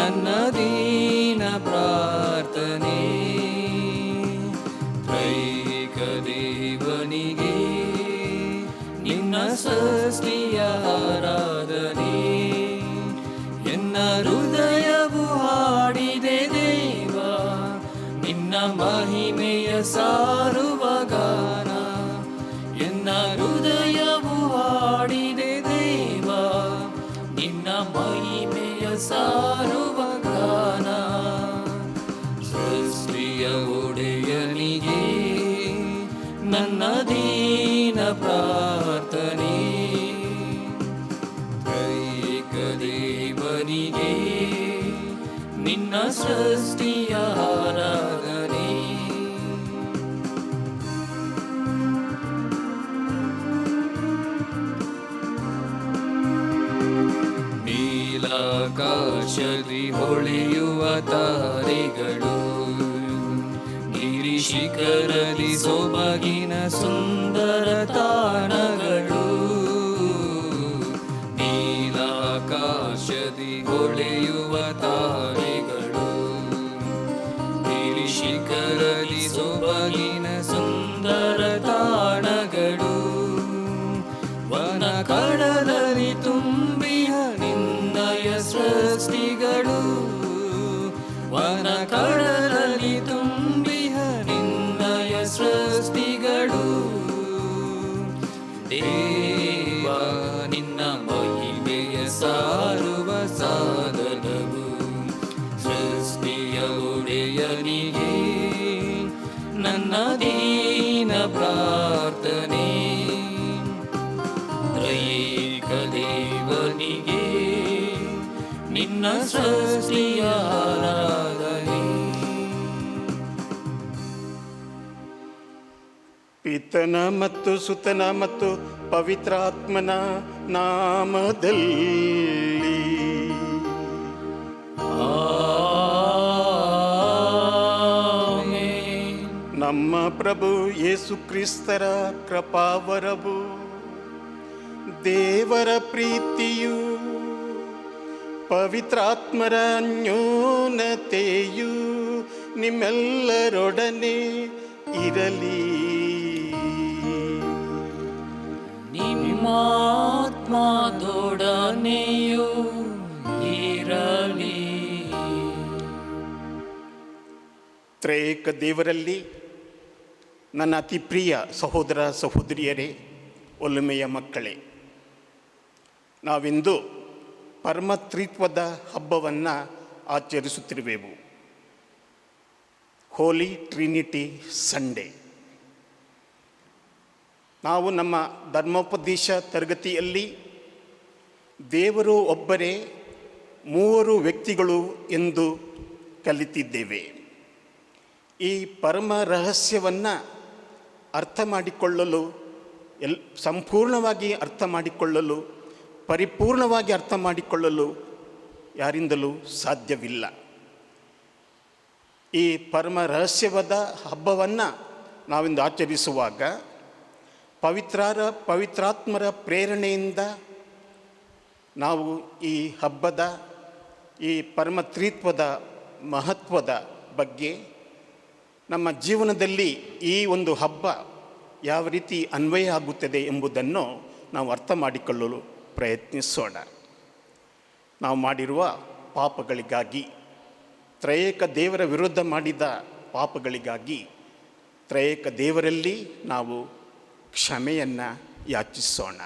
ನನ್ನ ದೀನ ಪ್ರಾರ್ಥನೆ. ತ್ರೈಕ ದೇವನಿಗೆ ನಿನ್ನ ಸೃಷ್ಟಿಯ ಆರಾಧನೆ. ಎನ್ನ ಹೃದಯವು ಹಾಡಿದೆ ದೇವ ನಿನ್ನ ಮಹಿಮೆಯ ಸಾರುವ ಗಾನ. ಎನ್ನ ಹೃದಯವು ಹಾಡಿದೆ ದೇವ ನಿನ್ನ ಮಹಿಮೆಯ ಸಾರುವ ಗಾನ. ಸೃಷ್ಟಿಯ ಒಡೆಯನಿಗೆ ನನ್ನ ದೀನ ಪ್ರಾರ್ಥನೆ. ತ್ರೈಕ ದೇವನಿಗೆ ನಿನ್ನ ಸೃಷ್ಟಿಯ ಆರಾಧನೆ. ನೀಲಾಕಾಶದಿ ಹೊಳೆಯುವ ತಾರೆಗಳು, ಗಿರಿಶಿಖರದಿ ಸೊಬಗಿನ ಸುಂದರ ತಾಣಗಳು. ನೀಲಾಕಾಶದಿ ಹೊಳೆಯುವ ತಾರೆಗಳು, ಗಿರಿಶಿಖರದಿ ಸೊಬಗಿನ ಸುಂದರ ತಾಣಗಳು. ವನ ಕಡಲಲ್ಲಿ ತುಂಬಿಹ ನಿನ್ನಯ ಸೃಷ್ಟಿಗಳು, ವನ ಕಡಲಲ್ಲಿ ತುಂಬಿಹ ನಿನ್ನಯ ಸೃಷ್ಟಿಗಳು. ದೇವ ನಿನ್ನ ಮಹಿಮೆಯ ಸಾರುವ ಸಾಧನವು. ಸೃಷ್ಟಿಯ ಒಡೆಯನಿಗೆ ನನ್ನ ದೀನ ಪ್ರಾರ್ಥನೆ. ತ್ರೈಕ ದೇವನಿಗೆ ನಿನ್ನ ಸೃಷ್ಟಿಯ ಆರಾಧನೆ. ಪಿತನ ಮತ್ತು ಸುತನ ಮತ್ತು ಪವಿತ್ರಾತ್ಮನ ನಾಮದಲ್ಲಿ. ಆಮೆನ್. ನಮ್ಮ ಪ್ರಭು ಯೇಸು ಕ್ರಿಸ್ತರ ಕೃಪಾವರವು, ದೇವರ ಪ್ರೀತಿಯು, ಪವಿತ್ರಾತ್ಮರ ಅನ್ಯೋನ್ಯತೆಯು ನಿಮ್ಮೆಲ್ಲರೊಡನೆ ಇರಲಿ. ನಿಮ್ಮಾತ್ಮದೊಡನೆಯೂ ಇರಲಿ. ತ್ರೈಕ ದೇವರಲ್ಲಿ ನನ್ನ ಅತಿ ಪ್ರಿಯ ಸಹೋದರ ಸಹೋದರಿಯರೇ, ಒಲುಮೆಯ ಮಕ್ಕಳೇ, ನಾವಿಂದು ಪರಮತ್ರಿತ್ವದ ಹಬ್ಬವನ್ನು ಆಚರಿಸುತ್ತಿರುವೆವು. ಹೋಲಿ ಟ್ರಿನಿಟಿ ಸಂಡೇ. ನಾವು ನಮ್ಮ ಧರ್ಮೋಪದೇಶ ತರಗತಿಯಲ್ಲಿ ದೇವರು ಒಬ್ಬರೇ, ಮೂವರು ವ್ಯಕ್ತಿಗಳು ಎಂದು ಕಲಿತಿದ್ದೇವೆ. ಈ ಪರಮ ರಹಸ್ಯವನ್ನು ಅರ್ಥ ಮಾಡಿಕೊಳ್ಳಲು ಸಂಪೂರ್ಣವಾಗಿ ಅರ್ಥ ಮಾಡಿಕೊಳ್ಳಲು, ಪರಿಪೂರ್ಣವಾಗಿ ಅರ್ಥ ಮಾಡಿಕೊಳ್ಳಲು ಯಾರಿಂದಲೂ ಸಾಧ್ಯವಿಲ್ಲ. ಈ ಪರಮ ರಹಸ್ಯವಾದ ಹಬ್ಬವನ್ನು ನಾವಿಂದು ಆಚರಿಸುವಾಗ ಪವಿತ್ರಾತ್ಮರ ಪ್ರೇರಣೆಯಿಂದ ನಾವು ಈ ಹಬ್ಬದ, ಈ ಪರಮತ್ರಿತ್ವದ ಮಹತ್ವದ ಬಗ್ಗೆ, ನಮ್ಮ ಜೀವನದಲ್ಲಿ ಈ ಒಂದು ಹಬ್ಬ ಯಾವ ರೀತಿ ಅನ್ವಯ ಆಗುತ್ತದೆ ಎಂಬುದನ್ನು ನಾವು ಅರ್ಥ ಮಾಡಿಕೊಳ್ಳಲು ಪ್ರಯತ್ನಿಸೋಣ. ನಾವು ಮಾಡಿರುವ ಪಾಪಗಳಿಗಾಗಿ, ತ್ರೈಕ ದೇವರ ವಿರುದ್ಧ ಮಾಡಿದ ಪಾಪಗಳಿಗಾಗಿ ತ್ರೈಕ ದೇವರಲ್ಲಿ ನಾವು ಕ್ಷಮೆಯನ್ನು ಯಾಚಿಸೋಣ.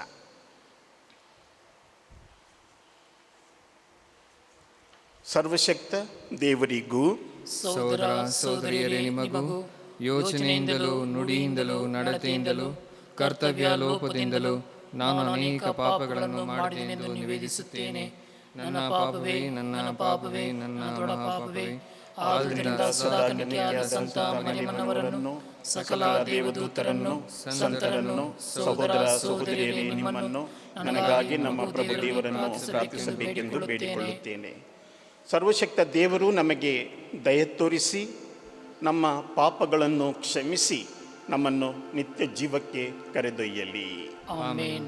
ಸರ್ವಶಕ್ತ ದೇವರಿಗೂ ಸಹೋದರ ಸಹೋದರಿಯರೇ ನಿಮಗೂ ಯೋಚನೆಯಿಂದಲೂ ನುಡಿಯಿಂದಲೂ ನಡತೆಯಿಂದಲೂ ಕರ್ತವ್ಯ ಲೋಪದಿಂದಲೂ ನಾನು ಅನೇಕ ಪಾಪಗಳನ್ನು ಮಾಡಿದೆನೆಂದು ನಿವೇದಿಸುತ್ತೇನೆ. ನನ್ನ ಪಾಪವೇ, ನನ್ನ ಪಾಪವೇ, ನನ್ನ ದೊಡ್ಡ ಪಾಪವೇ. ಆದ್ದರಿಂದ ಸದಾ ಕನ್ನಿಕೆಯಾದ ಸಂತ ಮರಿಯಮ್ಮನವರನ್ನು, ಸಕಲ ದೇವದೂತರನ್ನು, ಸಂತರನ್ನು, ಸಹೋದರ ಸಹೋದರಿಯರೇ ನಿಮ್ಮನ್ನು ನನಗಾಗಿ ನಮ್ಮ ಪ್ರಭು ದೇವರನ್ನು ಪ್ರಾರ್ಥಿಸಬೇಕೆಂದು ಬೇಡಿಕೊಳ್ಳುತ್ತೇನೆ. ಸರ್ವಶಕ್ತ ದೇವರು ನಮಗೆ ದಯ ತೋರಿಸಿ ನಮ್ಮ ಪಾಪಗಳನ್ನು ಕ್ಷಮಿಸಿ ನಮ್ಮನ್ನು ನಿತ್ಯ ಜೀವಕ್ಕೆ ಕರೆದೊಯ್ಯಲಿ. ಆಮೆನ್.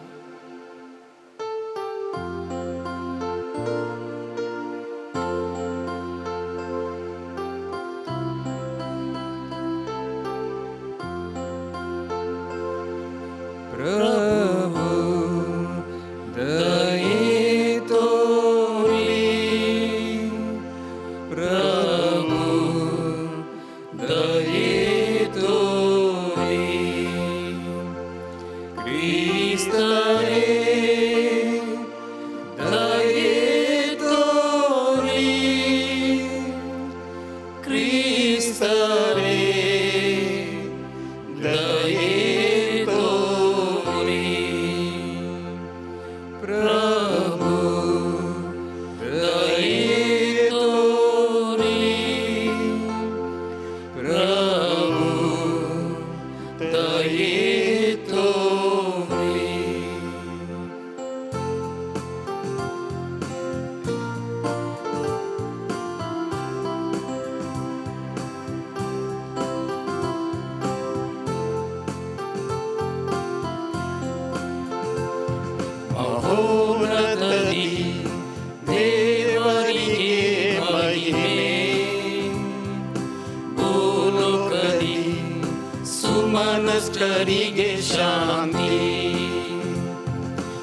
ದುಷ್ಟರಿಗೆ ಶಾಂತಿ.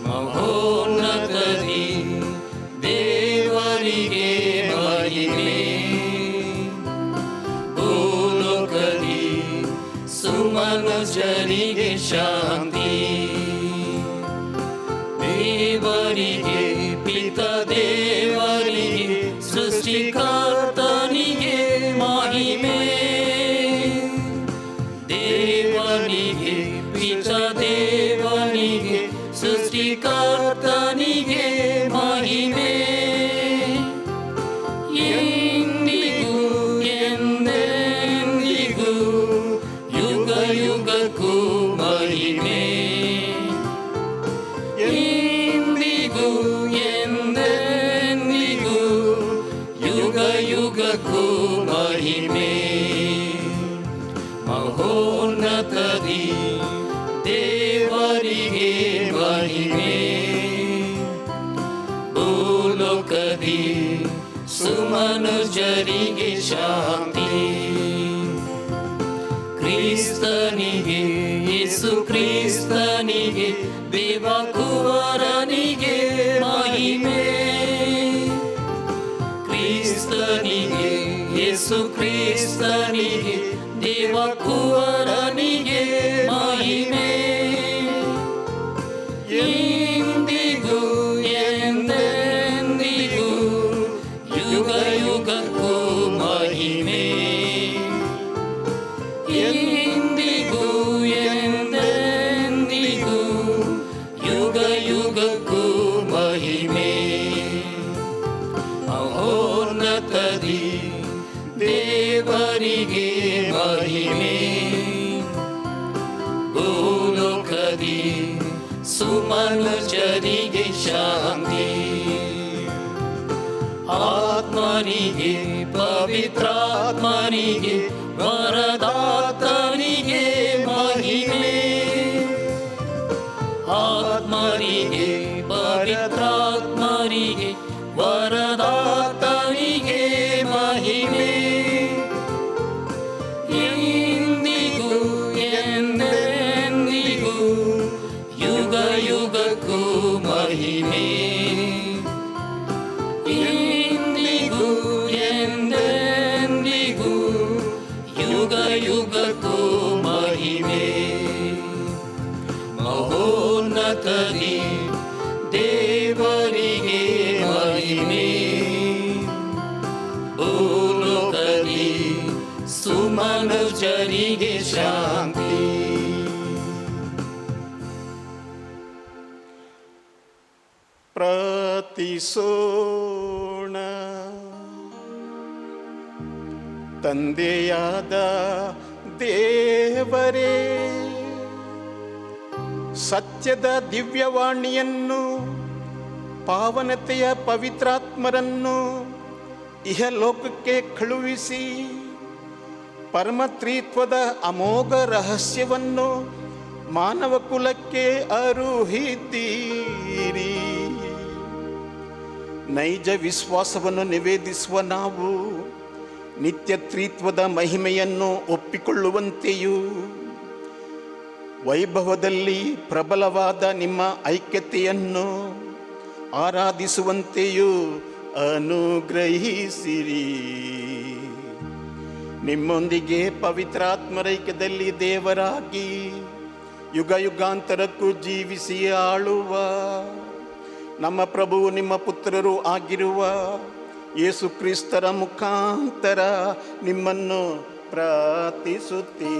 ಮಹೋನ್ನತದಿ ದೇವರಿಗೆ ಮಹಿಮೆ, ಭೂಲೋಕದಿ ಸುಮನುಜರಿಗೆ ಶಾಂತಿ. ದೇವರಿಗೆ ಪಿತ ದೇವರಿಗೆ ಸೃಷ್ಟಿಕರ್ತನಿಗೆ ಮಹಿಮೆ. ದೇವನಿಗೆ ಪಿತ ದೇವನಿಗೆ ಸೃಷ್ಟಿಕರ್ತನಿಗೆ ಮಹಿಮೆ. ಎಂದಿಗೂ ಎಂದೆಂದಿಗೂ ಯುಗ ಯುಗಕ್ಕೂ ಮಹಿಮೆ. ಎಂದಿಗೂ ಎಂದೆಂದಿಗೂ ಯುಗ ಯುಗಕ್ಕೂ ಮಹಿಮೆ. ಮಹೋನ್ನತದಿ ದೇವರಿಗೆ ಮಹಿಮೆ, ಭೂಲೋಕದಿ ಸುಮನುಜರಿಗೆ ಶಾಂತಿ. ಕ್ರಿಸ್ತನಿಗೆ ಯೇಸು ಕ್ರಿಸ್ತನಿಗೆ ದೇವಕುವರನಿಗೆ ಮಹಿಮೆ. ಕ್ರಿಸ್ತನಿಗೆ ಯೇಸು ಕ್ರಿಸ್ತನಿಗೆ ದೇವಕುವರನಿಗೆ ಮಹಿಮೆ. ಎಂದಿಗೂ ಎಂದೆಂದಿಗೂ ಯುಗ ಯುಗಕ್ಕೂ ಮಹಿಮೆ. ಎಂದಿಗೂ ಎಂದೆಂದಿಗೂ ಯುಗ ಯುಗಕ್ಕೂ ಮಹಿಮೆ. ಮಹೋನ್ನತದಿ ದೇವರಿಗೆ ಮಹಿಮೆ, ಭೂಲೋಕದಿ ಸುಮನುಜರಿಗೆ ಶಾಂತಿ. ಆತ್ಮನಿಗೆ ಪವಿತ್ರಾತ್ಮನಿಗೆ ವರದಾತನಿಗೆ ಮಹಿಮೆ. ಆತ್ಮನಿಗೆ ಪವಿತ್ರಾತ್ಮನಿಗೆ ವರದಾತನಿಗೆ ಮಹಿಮೆ. ಎಂದಿಗೂ ಎಂದೆಂದಿಗೂ ಯುಗ ಯುಗಕ್ಕೂ ಮಹಿಮೆ. ಎಂದಿಗೂ ಎಂದೆಂದಿಗೂ ಯುಗ ಯುಗಕ್ಕೂ ಮಹಿಮೆ. ಮಹೋನ್ನತದಿ ದೇವರಿಗೆ ಮಹಿಮೆ, ಭೂಲೋಕದಿ ಸುಮನುಜರಿಗೆ ಶಾಂತಿ. ಪ್ರಾರ್ಥಿಸೋಣ. ತಂದೆಯಾದ ದೇವರೇ, ಸತ್ಯದ ದಿವ್ಯವಾಣಿಯನ್ನು, ಪಾವನತೆಯ ಪವಿತ್ರಾತ್ಮರನ್ನು ಇಹಲೋಕಕ್ಕೆ ಕಳುಹಿಸಿ ಪರಮತ್ರಿತ್ವದ ಅಮೋಘ ರಹಸ್ಯವನ್ನು ಮಾನವ ಕುಲಕ್ಕೆ ಅರುಹಿದ್ದೀರಿ. ನೈಜ ವಿಶ್ವಾಸವನ್ನು ನಿವೇದಿಸುವ ನಾವು ನಿತ್ಯ ತ್ರಿತ್ವದ ಮಹಿಮೆಯನ್ನು ಒಪ್ಪಿಕೊಳ್ಳುವಂತೆಯೂ ವೈಭವದಲ್ಲಿ ಪ್ರಬಲವಾದ ನಿಮ್ಮ ಐಕ್ಯತೆಯನ್ನು ಆರಾಧಿಸುವಂತೆಯೂ ಅನುಗ್ರಹಿಸಿರಿ. ನಿಮ್ಮೊಂದಿಗೆ ಪವಿತ್ರಾತ್ಮರೈಕ್ಯದಲ್ಲಿ ದೇವರಾಗಿ ಯುಗ ಯುಗಾಂತರಕ್ಕೂ ಜೀವಿಸಿ ಆಳುವ ನಮ್ಮ ಪ್ರಭು ನಿಮ್ಮ ಪುತ್ರರು ಆಗಿರುವ ಯೇಸು ಕ್ರಿಸ್ತರ ಮುಖಾಂತರ ನಿಮ್ಮನ್ನು ಪ್ರಾರ್ಥಿಸುತ್ತೇವೆ.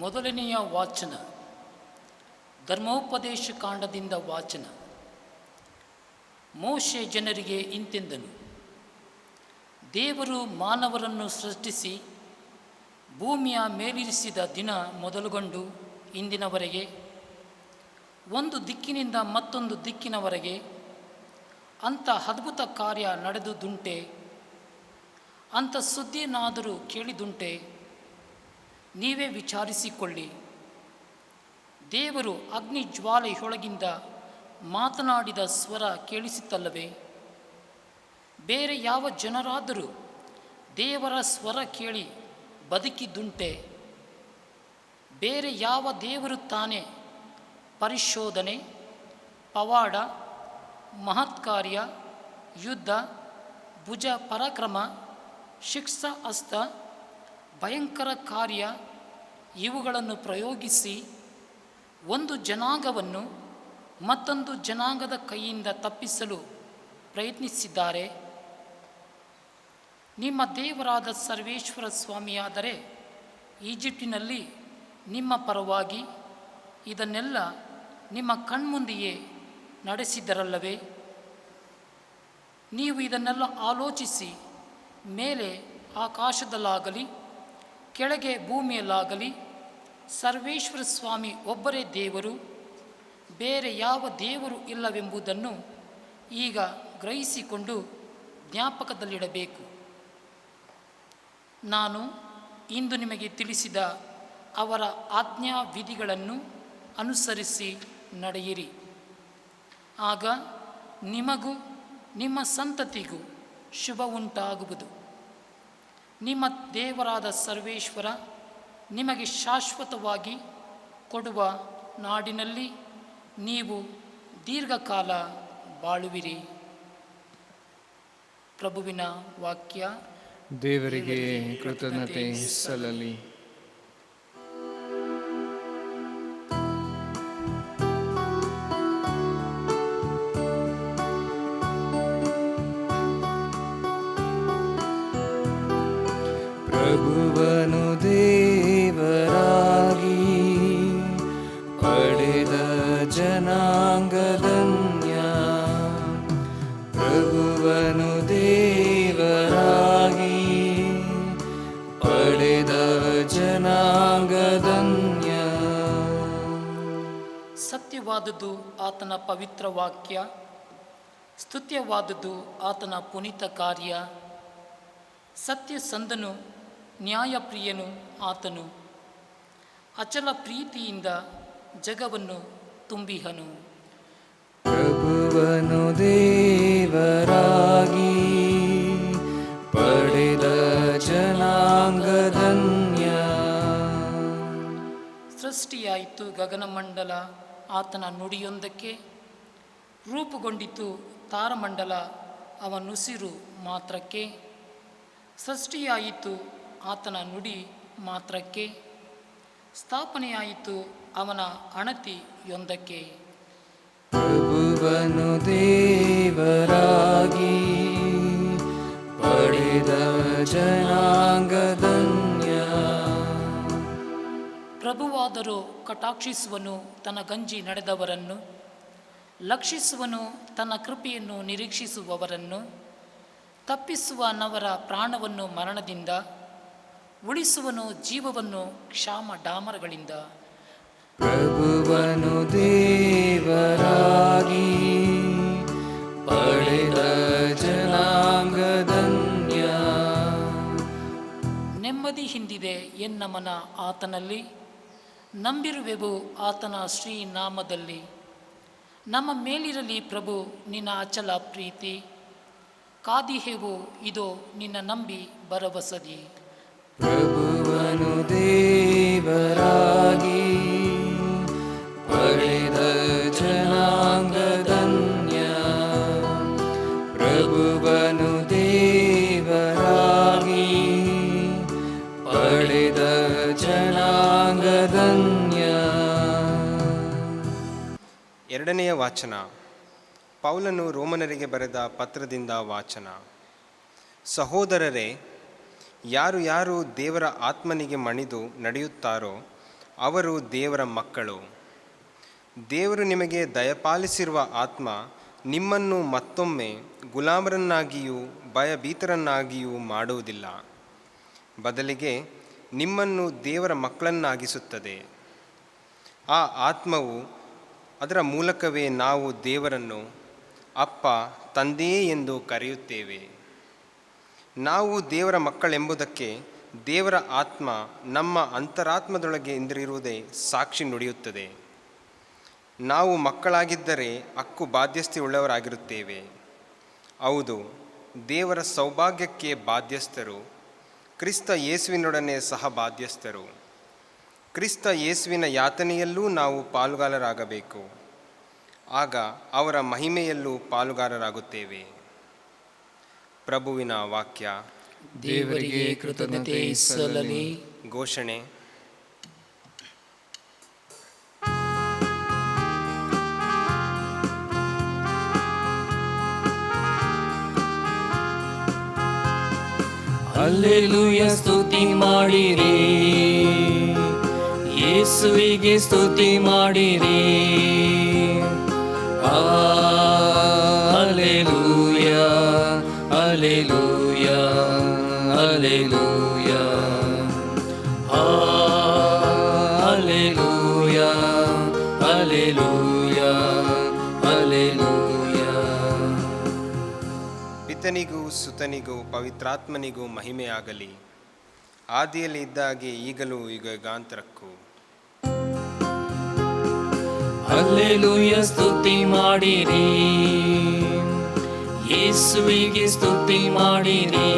ಮೊದಲನೆಯ ವಾಚನ, ಧರ್ಮೋಪದೇಶ ಕಾಂಡದಿಂದ ವಾಚನ. ಮೋಶೆ ಜನರಿಗೆ ಇಂತೆಂದನು, ದೇವರು ಮಾನವರನ್ನು ಸೃಷ್ಟಿಸಿ ಭೂಮಿಯ ಮೇಲಿರಿಸಿದ ದಿನ ಮೊದಲುಗೊಂಡು ಇಂದಿನವರೆಗೆ ಒಂದು ದಿಕ್ಕಿನಿಂದ ಮತ್ತೊಂದು ದಿಕ್ಕಿನವರೆಗೆ ಅಂಥ ಅದ್ಭುತ ಕಾರ್ಯ ನಡೆದುದುಂಟೆ? ಅಂಥ ಸುದ್ದಿಯನ್ನಾದರೂ ಕೇಳಿದುಂಟೆ? ನೀವೇ ವಿಚಾರಿಸಿಕೊಳ್ಳಿ. ದೇವರು ಅಗ್ನಿ ಜ್ವಾಲೆಯೊಳಗಿಂದ ಮಾತನಾಡಿದ ಸ್ವರ ಕೇಳಿಸಿತಲ್ಲವೇ? ಬೇರೆ ಯಾವ ಜನರಾದರೂ ದೇವರ ಸ್ವರ ಕೇಳಿ ಬದುಕಿದ್ದುಂಟೆ? ಬೇರೆ ಯಾವ ದೇವರು ತಾನೇ ಪರಿಶೋಧನೆ, ಪವಾಡ, ಮಹತ್ಕಾರ್ಯ, ಯುದ್ಧ, ಭುಜ ಪರಾಕ್ರಮ, ಶಿಕ್ಷಾ ಹಸ್ತ, ಭಯಂಕರ ಕಾರ್ಯ ಇವುಗಳನ್ನು ಪ್ರಯೋಗಿಸಿ ಒಂದು ಜನಾಂಗವನ್ನು ಮತ್ತೊಂದು ಜನಾಂಗದ ಕೈಯಿಂದ ತಪ್ಪಿಸಲು ಪ್ರಯತ್ನಿಸಿದ್ದಾರೆ? ನಿಮ್ಮ ದೇವರಾದ ಸರ್ವೇಶ್ವರ ಸ್ವಾಮಿಯಾದರೆ ಈಜಿಪ್ಟಿನಲ್ಲಿ ನಿಮ್ಮ ಪರವಾಗಿ ಇದನ್ನೆಲ್ಲ ನಿಮ್ಮ ಕಣ್ಮುಂದೆಯೇ ನಡೆಸಿದ್ದರಲ್ಲವೇ? ನೀವು ಇದನ್ನೆಲ್ಲ ಆಲೋಚಿಸಿ ಮೇಲೆ ಆಕಾಶದಲ್ಲಾಗಲಿ ಕೆಳಗೆ ಭೂಮಿಯಲ್ಲಾಗಲಿ ಸರ್ವೇಶ್ವರ ಸ್ವಾಮಿ ಒಬ್ಬರೇ ದೇವರು, ಬೇರೆ ಯಾವ ದೇವರು ಇಲ್ಲವೆಂಬುದನ್ನು ಈಗ ಗ್ರಹಿಸಿಕೊಂಡು ಜ್ಞಾಪಕದಲ್ಲಿಡಬೇಕು. ನಾನು ಇಂದು ನಿಮಗೆ ತಿಳಿಸಿದ ಅವರ ಆಜ್ಞಾ ವಿಧಿಗಳನ್ನು ಅನುಸರಿಸಿ ನಡೆಯಿರಿ. ಆಗ ನಿಮಗೂ ನಿಮ್ಮ ಸಂತತಿಗೂ ಶುಭ ಉಂಟಾಗುವುದು. ನಿಮ್ಮ ದೇವರಾದ ಸರ್ವೇಶ್ವರ ನಿಮಗೆ ಶಾಶ್ವತವಾಗಿ ಕೊಡುವ ನಾಡಿನಲ್ಲಿ ನೀವು ದೀರ್ಘಕಾಲ ಬಾಳುವಿರಿ. ಪ್ರಭುವಿನ ವಾಕ್ಯ. ದೇವರಿಗೆ ಕೃತಜ್ಞತೆ ಸಲ್ಲಲಿ. ಪ್ರಭುವನು ದೇವರಾಗಿ ಪಡೆದ ಜನಾಂಗಧನ್ಯ, ಪ್ರಭುವನು ದೇವರಾಗಿ ಪಡೆದ ಜನಾಂಗಧನ್ಯ. ಸತ್ಯವಾದದ್ದು ಆತನ ಪವಿತ್ರ ವಾಕ್ಯ, ಸ್ತುತ್ಯವಾದದ್ದು ಆತನ ಪುನೀತ ಕಾರ್ಯ. ಸತ್ಯಸಂಧನು ನ್ಯಾಯಪ್ರಿಯನು ಆತನು, ಅಚಲ ಪ್ರೀತಿಯಿಂದ ಜಗವನ್ನು ತುಂಬಿಹನು. ಪ್ರಭುವನು ದೇವರಾಗಿ ಪಡೆದ ಜನಾಂಗಧನ್ಯ. ಸೃಷ್ಟಿಯಾಯಿತು ಗಗನಮಂಡಲ ಆತನ ನುಡಿಯೊಂದಕ್ಕೆ, ರೂಪುಗೊಂಡಿತು ತಾರಮಂಡಲ ಅವನುಸಿರು ಮಾತ್ರಕ್ಕೆ. ಸೃಷ್ಟಿಯಾಯಿತು ಆತನ ನುಡಿ ಮಾತ್ರಕ್ಕೆ, ಸ್ಥಾಪನೆಯಾಯಿತು ಅವನ ಅಣತಿಯೊಂದಕ್ಕೆ. ಪ್ರಭುವನು ದೇವರಾಗಿ ಪಡೆದ ಜನಾಂಗಧನ್ಯ. ಪ್ರಭುವಾದರೂ ಕಟಾಕ್ಷಿಸುವನು ತನ್ನ ಗಂಜಿ ನಡೆದವರನ್ನು, ಲಕ್ಷಿಸುವನು ತನ್ನ ಕೃಪೆಯನ್ನು ನಿರೀಕ್ಷಿಸುವವರನ್ನು, ತಪ್ಪಿಸುವ ನವರ ಪ್ರಾಣವನ್ನು ಮರಣದಿಂದ, ಉಳಿಸುವನು ಜೀವವನ್ನು ಕ್ಷಾಮ ಡಾಮರಗಳಿಂದ. ಪ್ರಭುವನು ದೇವರಾಗಿ ಪಡೆದ ಜನಾಂಗಧನ್ಯ. ನೆಮ್ಮದಿ ಹಿಂದಿದೆ ಎನ್ನ ಮನ ಆತನಲ್ಲಿ, ನಂಬಿರುವೆವು ಆತನ ಶ್ರೀನಾಮದಲ್ಲಿ. ನಮ್ಮ ಮೇಲಿರಲಿ ಪ್ರಭು ನಿನ್ನ ಅಚಲ ಪ್ರೀತಿ, ಕಾದಿಹೆವು ಇದೋ ನಿನ್ನ ನಂಬಿ ಭರವಸದಿ. ಪ್ರಭುವನು ದೇವರಾಗಿ ಪಡೆದ ಜನಾಂಗಧನ್ಯ, ಪ್ರಭುವನು ದೇವರಾಗಿ ಪಡೆದ ಜನಾಂಗಧನ್ಯ. ಎರಡನೆಯ ವಾಚನ. ಪೌಲನು ರೋಮನರಿಗೆ ಬರೆದ ಪತ್ರದಿಂದ ವಾಚನ. ಸಹೋದರರೇ, ಯಾರು ಯಾರು ದೇವರ ಆತ್ಮನಿಗೆ ಮಣಿದು ನಡೆಯುತ್ತಾರೋ ಅವರು ದೇವರ ಮಕ್ಕಳು. ದೇವರು ನಿಮಗೆ ದಯಪಾಲಿಸಿರುವ ಆತ್ಮ ನಿಮ್ಮನ್ನು ಮತ್ತೊಮ್ಮೆ ಗುಲಾಮರನ್ನಾಗಿಯೂ ಭಯಭೀತರನ್ನಾಗಿಯೂ ಮಾಡುವುದಿಲ್ಲ, ಬದಲಿಗೆ ನಿಮ್ಮನ್ನು ದೇವರ ಮಕ್ಕಳನ್ನಾಗಿಸುತ್ತದೆ. ಆ ಆತ್ಮವು ಅದರ ಮೂಲಕವೇ ನಾವು ದೇವರನ್ನು ಅಪ್ಪ, ತಂದೆಯೇ ಎಂದು ಕರೆಯುತ್ತೇವೆ. ನಾವು ದೇವರ ಮಕ್ಕಳೆಂಬುದಕ್ಕೆ ದೇವರ ಆತ್ಮ ನಮ್ಮ ಅಂತರಾತ್ಮದೊಳಗೆ ಇಂದಿರುವುದೇ ಸಾಕ್ಷಿ ನುಡಿಯುತ್ತದೆ. ನಾವು ಮಕ್ಕಳಾಗಿದ್ದರೆ ಹಕ್ಕು ಬಾಧ್ಯಸ್ಥೆಯುಳ್ಳವರಾಗಿರುತ್ತೇವೆ. ಹೌದು, ದೇವರ ಸೌಭಾಗ್ಯಕ್ಕೆ ಬಾಧ್ಯಸ್ಥರು, ಕ್ರಿಸ್ತ ಯೇಸುವಿನೊಡನೆ ಸಹ ಬಾಧ್ಯಸ್ಥರು. ಕ್ರಿಸ್ತ ಯೇಸುವಿನ ಯಾತನೆಯಲ್ಲೂ ನಾವು ಪಾಲುಗಾರರಾಗಬೇಕು. ಆಗ ಅವರ ಮಹಿಮೆಯಲ್ಲೂ ಪಾಲುಗಾರರಾಗುತ್ತೇವೆ. ಪ್ರಭುವಿನ ವಾಕ್ಯ. ದೇವರಿಗೆ ಕೃತಜ್ಞತೆ ಸಲ್ಲಲಿ. ಘೋಷಣೆ. ಹಲ್ಲೆಲೂಯ, ಸ್ತುತಿ ಮಾಡಿರಿ, ಯೇಸುವಿಗೆ ಸ್ತುತಿ ಮಾಡಿರಿ. ಹಲ್ಲೆಲೂಯ, ಹಲ್ಲೆಲೂಯ, ಹಲ್ಲೆಲೂಯ, ಹಲ್ಲೆಲೂಯ, ಹಲ್ಲೆಲೂಯ, ಹಲ್ಲೆಲೂಯ. ಪಿತನಿಗೂ ಸುತನಿಗೂ ಪವಿತ್ರಾತ್ಮನಿಗೂ ಮಹಿಮೆಯಾಗಲಿ, ಆದಿಯಲ್ಲಿ ಇದ್ದಾಗೆ ಈಗಲೂ ಯುಗಾಂತರಕ್ಕೂ. ಹಲ್ಲೆಲೂಯ, ಸ್ತುತಿ ಮಾಡಿರಿ, ಯೇಸುವಿಗೆ ಸ್ತುತಿ ಮಾಡಿರಿ.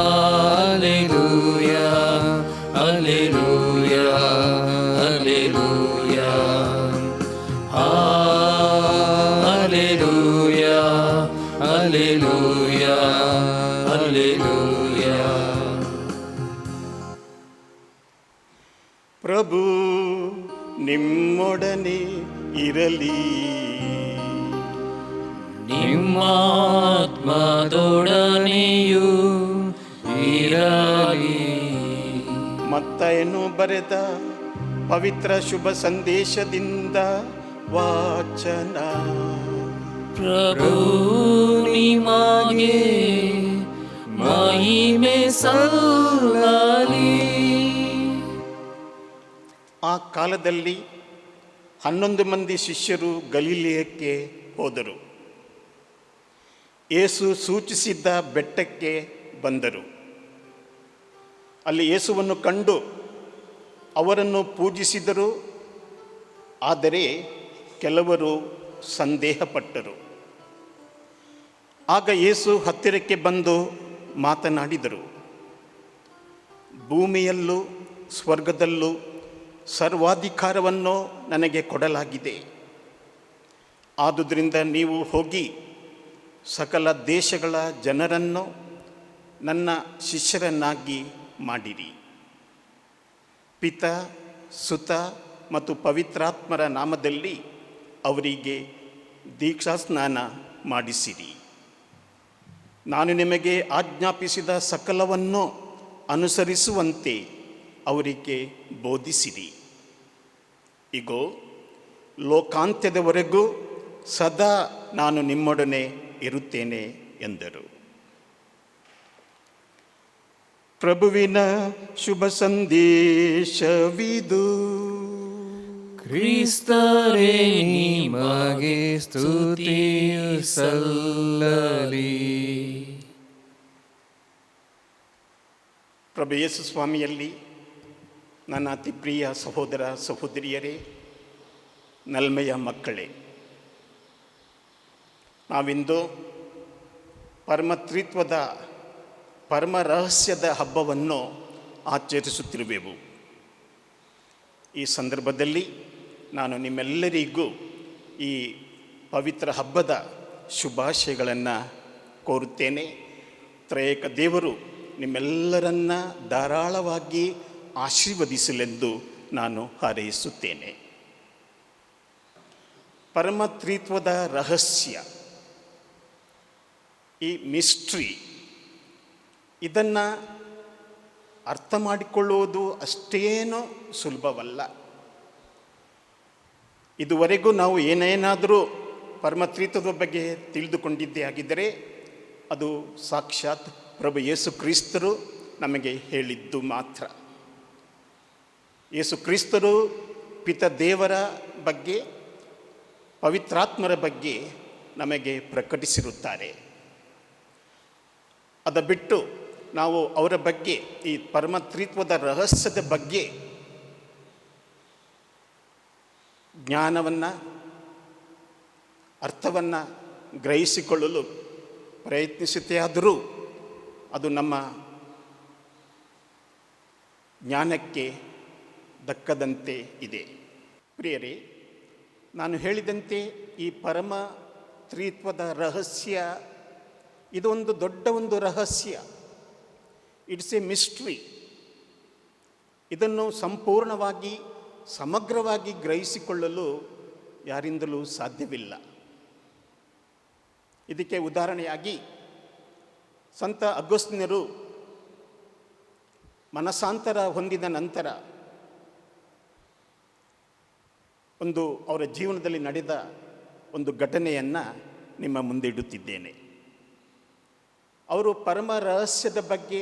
ಹಲ್ಲೆಲೂಯ, ಹಲ್ಲೆಲೂಯ, ಹಲ್ಲೆಲೂಯ, ಹಲ್ಲೆಲೂಯ, ಹಲ್ಲೆಲೂಯ, ಹಲ್ಲೆಲೂಯ. ಪ್ರಭು ನಿಮ್ಮೊಡನೆ ಇರಲಿ, ನಿಮ್ಮಾತ್ಮದೊಡನೆಯೂ ಇರಲಿ. ಮತ್ತಾಯನು ಬರೆದ ಪವಿತ್ರ ಶುಭ ಸಂದೇಶದಿಂದ ವಾಚನ. ಪ್ರಭು ನಿಮಗೆ ಮಹಿಮೆ ಸಲ್ಲಲಿ. ಆ ಕಾಲದಲ್ಲಿ 11 ಮಂದಿ ಶಿಷ್ಯರು ಗಲಿಲಿಯಕ್ಕೆ ಹೋದರು. ಯೇಸು ಸೂಚಿಸಿದ್ದ ಬೆಟ್ಟಕ್ಕೆ ಬಂದರು. ಅಲ್ಲಿ ಯೇಸುವನ್ನು ಕಂಡು ಅವರನ್ನು ಪೂಜಿಸಿದರು. ಆದರೆ ಕೆಲವರು ಸಂದೇಹಪಟ್ಟರು. ಆಗ ಯೇಸು ಹತ್ತಿರಕ್ಕೆ ಬಂದು ಮಾತನಾಡಿದರು. ಭೂಮಿಯಲ್ಲೂ ಸ್ವರ್ಗದಲ್ಲೂ ಸರ್ವಾಧಿಕಾರವನ್ನು ನನಗೆ ಕೊಡಲಾಗಿದೆ. ಆದುದರಿಂದ ನೀವು ಹೋಗಿ ಸಕಲ ದೇಶಗಳ ಜನರನ್ನು ನನ್ನ ಶಿಷ್ಯರನ್ನಾಗಿ ಮಾಡಿರಿ. ಪಿತ, ಸುತ ಮತ್ತು ಪವಿತ್ರಾತ್ಮರ ನಾಮದಲ್ಲಿ ಅವರಿಗೆ ದೀಕ್ಷಾಸ್ನಾನ ಮಾಡಿಸಿರಿ. ನಾನು ನಿಮಗೆ ಆಜ್ಞಾಪಿಸಿದ ಸಕಲವನ್ನು ಅನುಸರಿಸುವಂತೆ ಅವರಿಗೆ ಬೋಧಿಸಿರಿ. ಇಗೋ, ಲೋಕಾಂತ್ಯದವರೆಗೂ ಸದಾ ನಾನು ನಿಮ್ಮೊಡನೆ ಇರುತ್ತೇನೆ ಎಂದರು. ಪ್ರಭುವಿನ ಶುಭ ಸಂದೇಶವಿದು. ಕ್ರಿಸ್ತರೇ ನಿಮಗೆ ಸ್ತುತಿಯು ಸಲ್ಲಲಿ. ಪ್ರಭು ಯೇಸು ಸ್ವಾಮಿಯಲ್ಲಿ ನನ್ನ ಅತಿ ಪ್ರಿಯ ಸಹೋದರ ಸಹೋದರಿಯರೇ, ನಲ್ಮೆಯ ಮಕ್ಕಳೇ, ನಾವಿಂದು ಪರಮತ್ರಿತ್ವದ ಪರಮ ರಹಸ್ಯದ ಹಬ್ಬವನ್ನು ಆಚರಿಸುತ್ತಿರುವೆವು. ಈ ಸಂದರ್ಭದಲ್ಲಿ ನಾನು ನಿಮ್ಮೆಲ್ಲರಿಗೂ ಈ ಪವಿತ್ರ ಹಬ್ಬದ ಶುಭಾಶಯಗಳನ್ನು ಕೋರುತ್ತೇನೆ. ತ್ರಯೇಕ ದೇವರು ನಿಮ್ಮೆಲ್ಲರನ್ನ ಧಾರಾಳವಾಗಿ ಆಶೀರ್ವದಿಸಲೆಂದು ನಾನು ಹಾರೈಸುತ್ತೇನೆ. ಪರಮತ್ರಿತ್ವದ ರಹಸ್ಯ, ಈ ಮಿಸ್ಟ್ರಿ, ಇದನ್ನು ಅರ್ಥ ಮಾಡಿಕೊಳ್ಳುವುದು ಅಷ್ಟೇನೂ ಸುಲಭವಲ್ಲ. ಇದುವರೆಗೂ ನಾವು ಏನೇನಾದರೂ ಪರಮತ್ರಿತ್ವದ ಬಗ್ಗೆ ತಿಳಿದುಕೊಂಡಿದ್ದೇ ಆಗಿದ್ದರೆ ಅದು ಸಾಕ್ಷಾತ್ ಪ್ರಭು ಯೇಸು ಕ್ರಿಸ್ತರು ನಮಗೆ ಹೇಳಿದ್ದು ಮಾತ್ರ. ಯೇಸು ಕ್ರಿಸ್ತರು ಪಿತ ದೇವರ ಬಗ್ಗೆ, ಪವಿತ್ರಾತ್ಮರ ಬಗ್ಗೆ ನಮಗೆ ಪ್ರಕಟಿಸಿರುತ್ತಾರೆ. ಅದು ಬಿಟ್ಟು ನಾವು ಅವರ ಬಗ್ಗೆ, ಈ ಪರಮತ್ರಿತ್ವದ ರಹಸ್ಯದ ಬಗ್ಗೆ ಜ್ಞಾನವನ್ನು, ಅರ್ಥವನ್ನು ಗ್ರಹಿಸಿಕೊಳ್ಳಲು ಪ್ರಯತ್ನಿಸುತ್ತೆಯಾದರೂ ಅದು ನಮ್ಮ ಜ್ಞಾನಕ್ಕೆ ದಕ್ಕದಂತೆ ಇದೆ. ಪ್ರಿಯರೇ, ನಾನು ಹೇಳಿದಂತೆ ಈ ಪರಮ ತ್ರಿತ್ವದ ರಹಸ್ಯ ಇದೊಂದು ದೊಡ್ಡ ಒಂದು ರಹಸ್ಯ. It's A mystery. ಇದನ್ನು ಸಂಪೂರ್ಣವಾಗಿ ಸಮಗ್ರವಾಗಿ ಗ್ರಹಿಸಿಕೊಳ್ಳಲು ಯಾರಿಂದಲೂ ಸಾಧ್ಯವಿಲ್ಲ. ಇದಕ್ಕೆ ಉದಾಹರಣೆಯಾಗಿ ಸಂತ ಅಗಸ್ತ್ಯನರು ಮನಸಾಂತರ ಹೊಂದಿದ ನಂತರ ಒಂದು ಅವರ ಜೀವನದಲ್ಲಿ ನಡೆದ ಒಂದು ಘಟನೆಯನ್ನು ನಿಮ್ಮ ಮುಂದೆ ಇಡುತ್ತಿದ್ದೇನೆ. ಅವರು ಪರಮ ರಹಸ್ಯದ ಬಗ್ಗೆ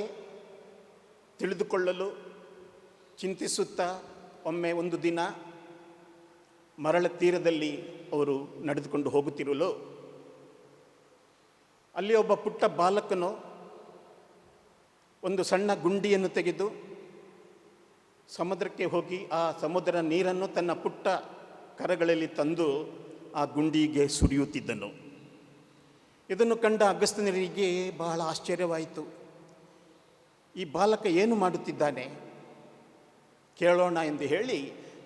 ತಿಳಿದುಕೊಳ್ಳಲು ಚಿಂತಿಸುತ್ತಾ ಒಮ್ಮೆ ಒಂದು ದಿನ ಮರಳ ತೀರದಲ್ಲಿ ಅವರು ನಡೆದುಕೊಂಡು ಹೋಗುತ್ತಿರಲು ಅಲ್ಲಿ ಒಬ್ಬ ಪುಟ್ಟ ಬಾಲಕನು ಒಂದು ಸಣ್ಣ ಗುಂಡಿಯನ್ನು ತೆಗೆದು ಸಮುದ್ರಕ್ಕೆ ಹೋಗಿ ಆ ಸಮುದ್ರ ನೀರನ್ನು ತನ್ನ ಪುಟ್ಟ ಕರಗಳಲ್ಲಿ ತಂದು ಆ ಗುಂಡಿಗೆ ಸುರಿಯುತ್ತಿದ್ದನು. ಇದನ್ನು ಕಂಡ ಅಗಸ್ತ್ಯನರಿಗೆ ಬಹಳ ಆಶ್ಚರ್ಯವಾಯಿತು. ಈ ಬಾಲಕ ಏನು ಮಾಡುತ್ತಿದ್ದಾನೆ ಕೇಳೋಣ ಎಂದು ಹೇಳಿ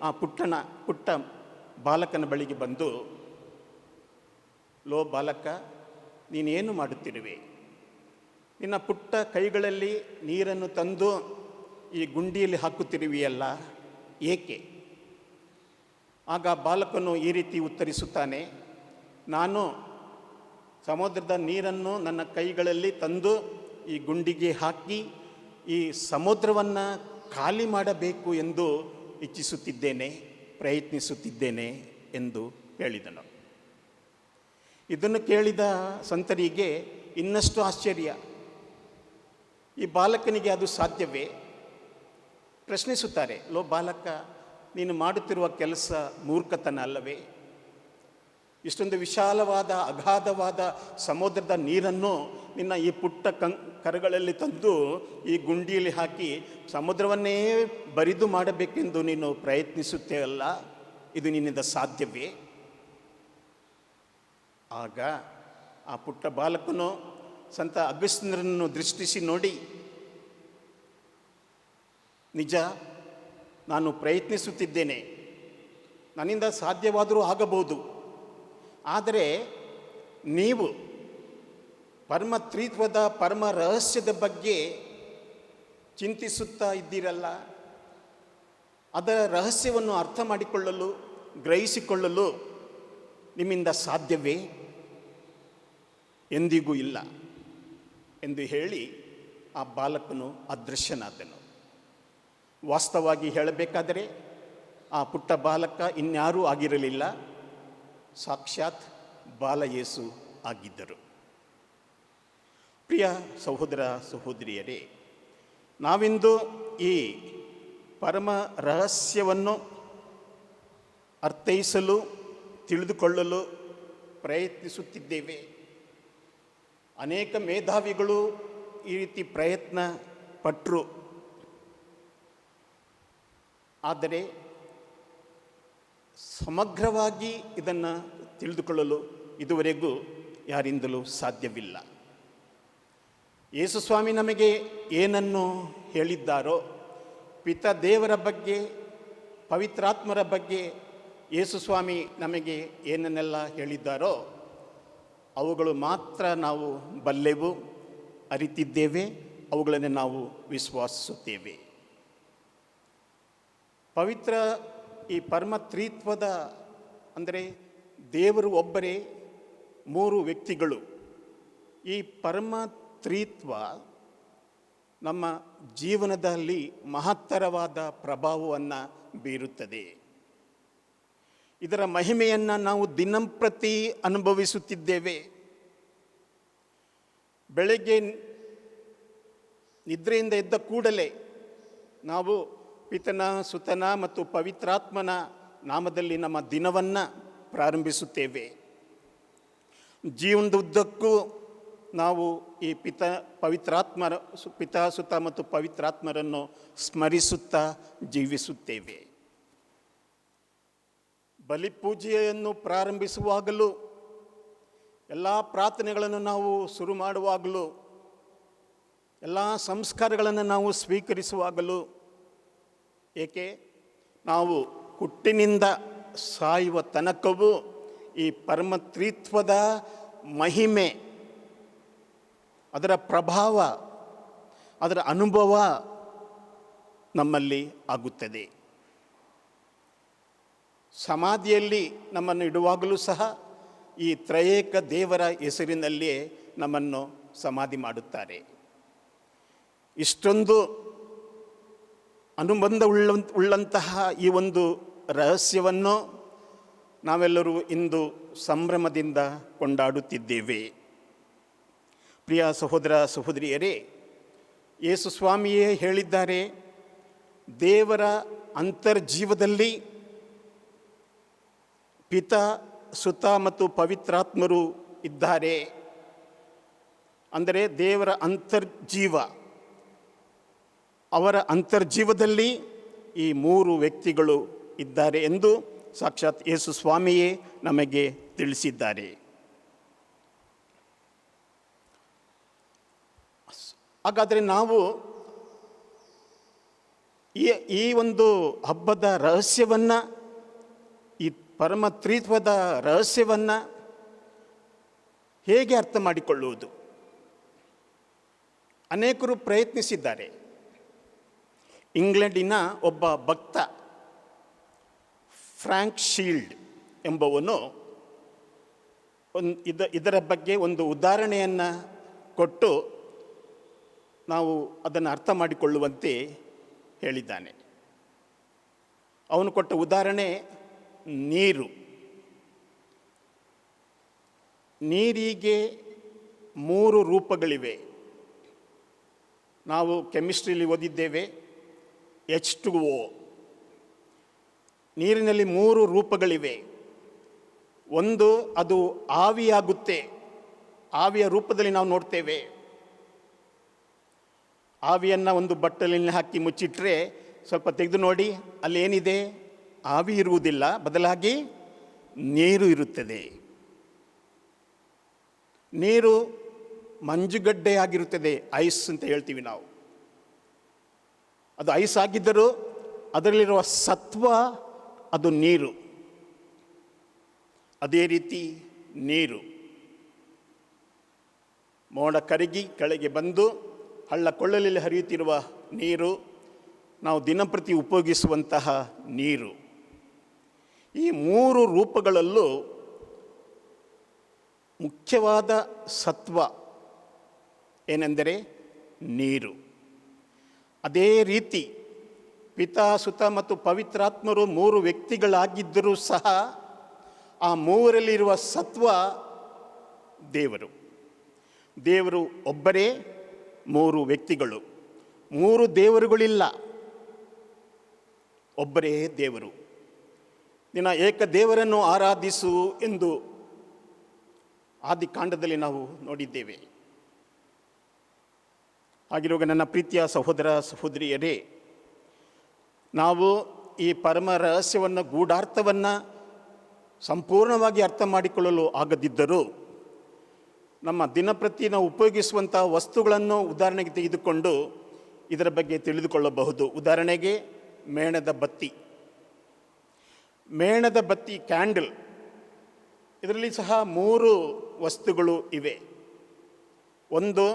ಆ ಪುಟ್ಟ ಬಾಲಕನ ಬಳಿಗೆ ಬಂದು, ಲೋ ಬಾಲಕ, ನೀನೇನು ಮಾಡುತ್ತಿರುವೆ? ನಿನ್ನ ಪುಟ್ಟ ಕೈಗಳಲ್ಲಿ ನೀರನ್ನು ತಂದು ಈ ಗುಂಡಿಯಲ್ಲಿ ಹಾಕುತ್ತಿರುವೆಯಲ್ಲ, ಏಕೆ? ಆಗ ಬಾಲಕನು ಈ ರೀತಿ ಉತ್ತರಿಸುತ್ತಾನೆ, ನಾನು ಸಮುದ್ರದ ನೀರನ್ನು ನನ್ನ ಕೈಗಳಲ್ಲಿ ತಂದು ಈ ಗುಂಡಿಗೆ ಹಾಕಿ ಈ ಸಮುದ್ರವನ್ನು ಖಾಲಿ ಮಾಡಬೇಕು ಎಂದು ಇಚ್ಛಿಸುತ್ತಿದ್ದೇನೆ, ಪ್ರಯತ್ನಿಸುತ್ತಿದ್ದೇನೆ ಎಂದು ಹೇಳಿದನು. ಇದನ್ನು ಕೇಳಿದ ಸಂತರಿಗೆ ಇನ್ನಷ್ಟು ಆಶ್ಚರ್ಯ. ಈ ಬಾಲಕನಿಗೆ ಅದು ಸಾಧ್ಯವೇ? ಪ್ರಶ್ನಿಸುತ್ತಾರೆ, ಲೋ ಬಾಲಕ, ನೀನು ಮಾಡುತ್ತಿರುವ ಕೆಲಸ ಮೂರ್ಖತನ ಅಲ್ಲವೇ? ಇಷ್ಟೊಂದು ವಿಶಾಲವಾದ ಅಗಾಧವಾದ ಸಮುದ್ರದ ನೀರನ್ನು ನಿನ್ನ ಈ ಪುಟ್ಟ ಕರಗಳಲ್ಲಿ ತಂದು ಈ ಗುಂಡಿಯಲ್ಲಿ ಹಾಕಿ ಸಮುದ್ರವನ್ನೇ ಬರಿದು ಮಾಡಬೇಕೆಂದು ನೀನು ಪ್ರಯತ್ನಿಸುತ್ತೇವಲ್ಲ, ಇದು ನಿನ್ನಿಂದ ಸಾಧ್ಯವೇ? ಆಗ ಆ ಪುಟ್ಟ ಬಾಲಕನು ಸಂತ ಅಗಸ್ತ್ಯನರನ್ನು ದೃಷ್ಟಿಸಿ ನೋಡಿ, ನಿಜ, ನಾನು ಪ್ರಯತ್ನಿಸುತ್ತಿದ್ದೇನೆ, ನನ್ನಿಂದ ಸಾಧ್ಯವಾದರೂ ಆಗಬಹುದು. ಆದರೆ ನೀವು ಪರಮ ತ್ರಿತ್ವದ ಪರಮ ರಹಸ್ಯದ ಬಗ್ಗೆ ಚಿಂತಿಸುತ್ತಾ ಇದ್ದೀರಲ್ಲ, ಅದರ ರಹಸ್ಯವನ್ನು ಅರ್ಥ ಮಾಡಿಕೊಳ್ಳಲು, ಗ್ರಹಿಸಿಕೊಳ್ಳಲು ನಿಮ್ಮಿಂದ ಸಾಧ್ಯವೇ? ಎಂದಿಗೂ ಇಲ್ಲ ಎಂದು ಹೇಳಿ ಆ ಬಾಲಕನು ಅದೃಶ್ಯನಾದನು. ವಾಸ್ತವವಾಗಿ ಹೇಳಬೇಕಾದರೆ ಆ ಪುಟ್ಟ ಬಾಲಕ ಇನ್ಯಾರೂ ಆಗಿರಲಿಲ್ಲ, ಸಾಕ್ಷಾತ್ ಬಾಲಯೇಸು ಆಗಿದ್ದರು. ಪ್ರಿಯ ಸಹೋದರ ಸಹೋದರಿಯರೇ, ನಾವಿಂದು ಈ ಪರಮ ರಹಸ್ಯವನ್ನು ಅರ್ಥೈಸಲು, ತಿಳಿದುಕೊಳ್ಳಲು ಪ್ರಯತ್ನಿಸುತ್ತಿದ್ದೇವೆ. ಅನೇಕ ಮೇಧಾವಿಗಳು ಈ ರೀತಿ ಪ್ರಯತ್ನ ಪಟ್ಟರು. ಆದರೆ ಸಮಗ್ರವಾಗಿ ಇದನ್ನು ತಿಳಿದುಕೊಳ್ಳಲು ಇದುವರೆಗೂ ಯಾರಿಂದಲೂ ಸಾಧ್ಯವಿಲ್ಲ. ಯೇಸುಸ್ವಾಮಿ ನಮಗೆ ಏನನ್ನು ಹೇಳಿದ್ದಾರೋ, ಪಿತ ದೇವರ ಬಗ್ಗೆ, ಪವಿತ್ರಾತ್ಮರ ಬಗ್ಗೆ ಯೇಸುಸ್ವಾಮಿ ನಮಗೆ ಏನನ್ನೆಲ್ಲ ಹೇಳಿದ್ದಾರೋ ಅವುಗಳು ಮಾತ್ರ ನಾವು ಬಲ್ಲೆವು, ಅರಿತಿದ್ದೇವೆ, ಅವುಗಳನ್ನು ನಾವು ವಿಶ್ವಾಸಿಸುತ್ತೇವೆ. ಪವಿತ್ರ ಈ ಪರಮ ತ್ರಿತ್ವದ ಅಂದರೆ ದೇವರು ಒಬ್ಬರೇ, ಮೂರು ವ್ಯಕ್ತಿಗಳು. ಈ ಪರಮ ತ್ರಿತ್ವ ನಮ್ಮ ಜೀವನದಲ್ಲಿ ಮಹತ್ತರವಾದ ಪ್ರಭಾವವನ್ನು ಬೀರುತ್ತದೆ. ಇದರ ಮಹಿಮೆಯನ್ನು ನಾವು ದಿನಂಪ್ರತಿ ಅನುಭವಿಸುತ್ತಿದ್ದೇವೆ. ಬೆಳಗ್ಗೆ ನಿದ್ರೆಯಿಂದ ಎದ್ದ ಕೂಡಲೇ ನಾವು ಪಿತನ, ಸುತನ ಮತ್ತು ಪವಿತ್ರಾತ್ಮನ ನಾಮದಲ್ಲಿ ನಮ್ಮ ದಿನವನ್ನು ಪ್ರಾರಂಭಿಸುತ್ತೇವೆ. ಜೀವನದುದ್ದಕ್ಕೂ ನಾವು ಈ ಪಿತ, ಸುತ ಮತ್ತು ಪವಿತ್ರಾತ್ಮರನ್ನು ಸ್ಮರಿಸುತ್ತಾ ಜೀವಿಸುತ್ತೇವೆ. ಬಲಿಪೂಜೆಯನ್ನು ಪ್ರಾರಂಭಿಸುವಾಗಲೂ ಎಲ್ಲ ಪ್ರಾರ್ಥನೆಗಳನ್ನು ನಾವು ಶುರು ಮಾಡುವಾಗಲೂ, ಎಲ್ಲ ಸಂಸ್ಕಾರಗಳನ್ನು ನಾವು ಸ್ವೀಕರಿಸುವಾಗಲೂ, ಏಕೆ ನಾವು ಹುಟ್ಟಿನಿಂದ ಸಾಯುವ ತನಕವೂ ಈ ಪರಮತ್ರಿತ್ವದ ಮಹಿಮೆ, ಅದರ ಪ್ರಭಾವ, ಅದರ ಅನುಭವ ನಮ್ಮಲ್ಲಿ ಆಗುತ್ತದೆ. ಸಮಾಧಿಯಲ್ಲಿ ನಮ್ಮನ್ನು ಇಡುವಾಗಲೂ ಸಹ ಈ ತ್ರಯೇಕ ದೇವರ ಹೆಸರಿನಲ್ಲಿಯೇ ನಮ್ಮನ್ನು ಸಮಾಧಿ ಮಾಡುತ್ತಾರೆ. ಇಷ್ಟೊಂದು ಅನುಬಂಧ ಉಳ್ಳಂತಹ ಈ ಒಂದು ರಹಸ್ಯವನ್ನು ನಾವೆಲ್ಲರೂ ಇಂದು ಸಂಭ್ರಮದಿಂದ ಕೊಂಡಾಡುತ್ತಿದ್ದೇವೆ. ಪ್ರಿಯ ಸಹೋದರ ಸಹೋದರಿಯರೇ, ಯೇಸು ಸ್ವಾಮಿಯೇ ಹೇಳಿದ್ದಾರೆ, ದೇವರ ಅಂತರ್ಜೀವದಲ್ಲಿ ಪಿತಾ, ಸುತ ಮತ್ತು ಪವಿತ್ರಾತ್ಮರು ಇದ್ದಾರೆ. ಅಂದರೆ ದೇವರ ಅಂತರ್ಜೀವ, ಅವರ ಅಂತರ್ಜೀವದಲ್ಲಿ ಈ ಮೂರು ವ್ಯಕ್ತಿಗಳು ಇದ್ದಾರೆ ಎಂದು ಸಾಕ್ಷಾತ್ ಯೇಸು ಸ್ವಾಮಿಯೇ ನಮಗೆ ತಿಳಿಸಿದ್ದಾರೆ. ಹಾಗಾದರೆ ನಾವು ಈ ಒಂದು ಹಬ್ಬದ ರಹಸ್ಯವನ್ನು, ಈ ಪರಮತ್ರಿತ್ವದ ರಹಸ್ಯವನ್ನು ಹೇಗೆ ಅರ್ಥ ಮಾಡಿಕೊಳ್ಳುವುದು? ಅನೇಕರು ಪ್ರಯತ್ನಿಸಿದ್ದಾರೆ. ಇಂಗ್ಲೆಂಡಿನ ಒಬ್ಬ ಭಕ್ತ ಫ್ರಾಂಕ್ ಶೀಲ್ಡ್ ಎಂಬವನು ಇದರ ಬಗ್ಗೆ ಒಂದು ಉದಾಹರಣೆಯನ್ನು ಕೊಟ್ಟು ನಾವು ಅದನ್ನು ಅರ್ಥ ಮಾಡಿಕೊಳ್ಳುವಂತೆ ಹೇಳಿದ್ದಾನೆ. ಅವನು ಕೊಟ್ಟ ಉದಾಹರಣೆ ನೀರು. ನೀರಿಗೆ 3 ರೂಪಗಳಿವೆ. ನಾವು ಕೆಮಿಸ್ಟ್ರಿಯಲ್ಲಿ ಓದಿದ್ದೇವೆ H2O. ನೀರಿನಲ್ಲಿ 3 ರೂಪಗಳಿವೆ. ಒಂದು, ಅದು ಆವಿಯಾಗುತ್ತೆ. ಆವಿಯ ರೂಪದಲ್ಲಿ ನಾವು ನೋಡ್ತೇವೆ. ಆವಿಯನ್ನು ಒಂದು ಬಟ್ಟಲಿನಲ್ಲಿ ಹಾಕಿ ಮುಚ್ಚಿಟ್ರೆ ಸ್ವಲ್ಪ ತೆಗೆದು ನೋಡಿ, ಅಲ್ಲಿ ಏನಿದೆ? ಆವಿ ಇರುವುದಿಲ್ಲ, ಬದಲಾಗಿ ನೀರು ಇರುತ್ತದೆ. ನೀರು ಮಂಜುಗಡ್ಡೆ ಆಗಿರುತ್ತದೆ, ಐಸ್ ಅಂತ ಹೇಳ್ತೀವಿ ನಾವು. ಅದು ಐಸ್ ಆಗಿದ್ದರೂ ಅದರಲ್ಲಿರುವ ಸತ್ವ ಅದು ನೀರು. ಅದೇ ರೀತಿ ನೀರು ಮೋಡ ಕರಗಿ ಕೆಳಗೆ ಬಂದು ಹಳ್ಳ ಕೊಳ್ಳಲಲ್ಲಿ ಹರಿಯುತ್ತಿರುವ ನೀರು, ನಾವು ದಿನಂಪ್ರತಿ ಉಪಯೋಗಿಸುವಂತಹ ನೀರು. ಈ 3 ರೂಪಗಳಲ್ಲೂ ಮುಖ್ಯವಾದ ಸತ್ವ ಏನೆಂದರೆ ನೀರು. ಅದೇ ರೀತಿ ಪಿತಾ, ಸುತ ಮತ್ತು ಪವಿತ್ರಾತ್ಮರು 3 ವ್ಯಕ್ತಿಗಳಾಗಿದ್ದರೂ ಸಹ ಆ 3ರಲ್ಲಿರುವ ಸತ್ವ ದೇವರು. ದೇವರು ಒಬ್ಬರೇ, 3 ವ್ಯಕ್ತಿಗಳು. 3 ದೇವರುಗಳಿಲ್ಲ, ಒಬ್ಬರೇ ದೇವರು. ದಿನ ಏಕ ದೇವರನ್ನು ಆರಾಧಿಸು ಎಂದು ಆದಿಕಾಂಡದಲ್ಲಿ ನಾವು ನೋಡಿದ್ದೇವೆ. ಹಾಗಿರುವಾಗ ನನ್ನ ಪ್ರೀತಿಯ ಸಹೋದರ ಸಹೋದರಿಯರೇ, ನಾವು ಈ ಪರಮ ರಹಸ್ಯವನ್ನು, ಗೂಢಾರ್ಥವನ್ನು ಸಂಪೂರ್ಣವಾಗಿ ಅರ್ಥ ಮಾಡಿಕೊಳ್ಳಲು ಆಗದಿದ್ದರೂ ನಮ್ಮ ದಿನಪ್ರತಿ ನಾವು ಉಪಯೋಗಿಸುವಂಥ ವಸ್ತುಗಳನ್ನು ಉದಾಹರಣೆಗೆ ತೆಗೆದುಕೊಂಡು ಇದರ ಬಗ್ಗೆ ತಿಳಿದುಕೊಳ್ಳಬಹುದು. ಉದಾಹರಣೆಗೆ ಮೇಣದ ಬತ್ತಿ. ಮೇಣದ ಬತ್ತಿ, ಕ್ಯಾಂಡಲ್, ಇದರಲ್ಲಿ ಸಹ 3 ವಸ್ತುಗಳು ಇವೆ. ಒಂದು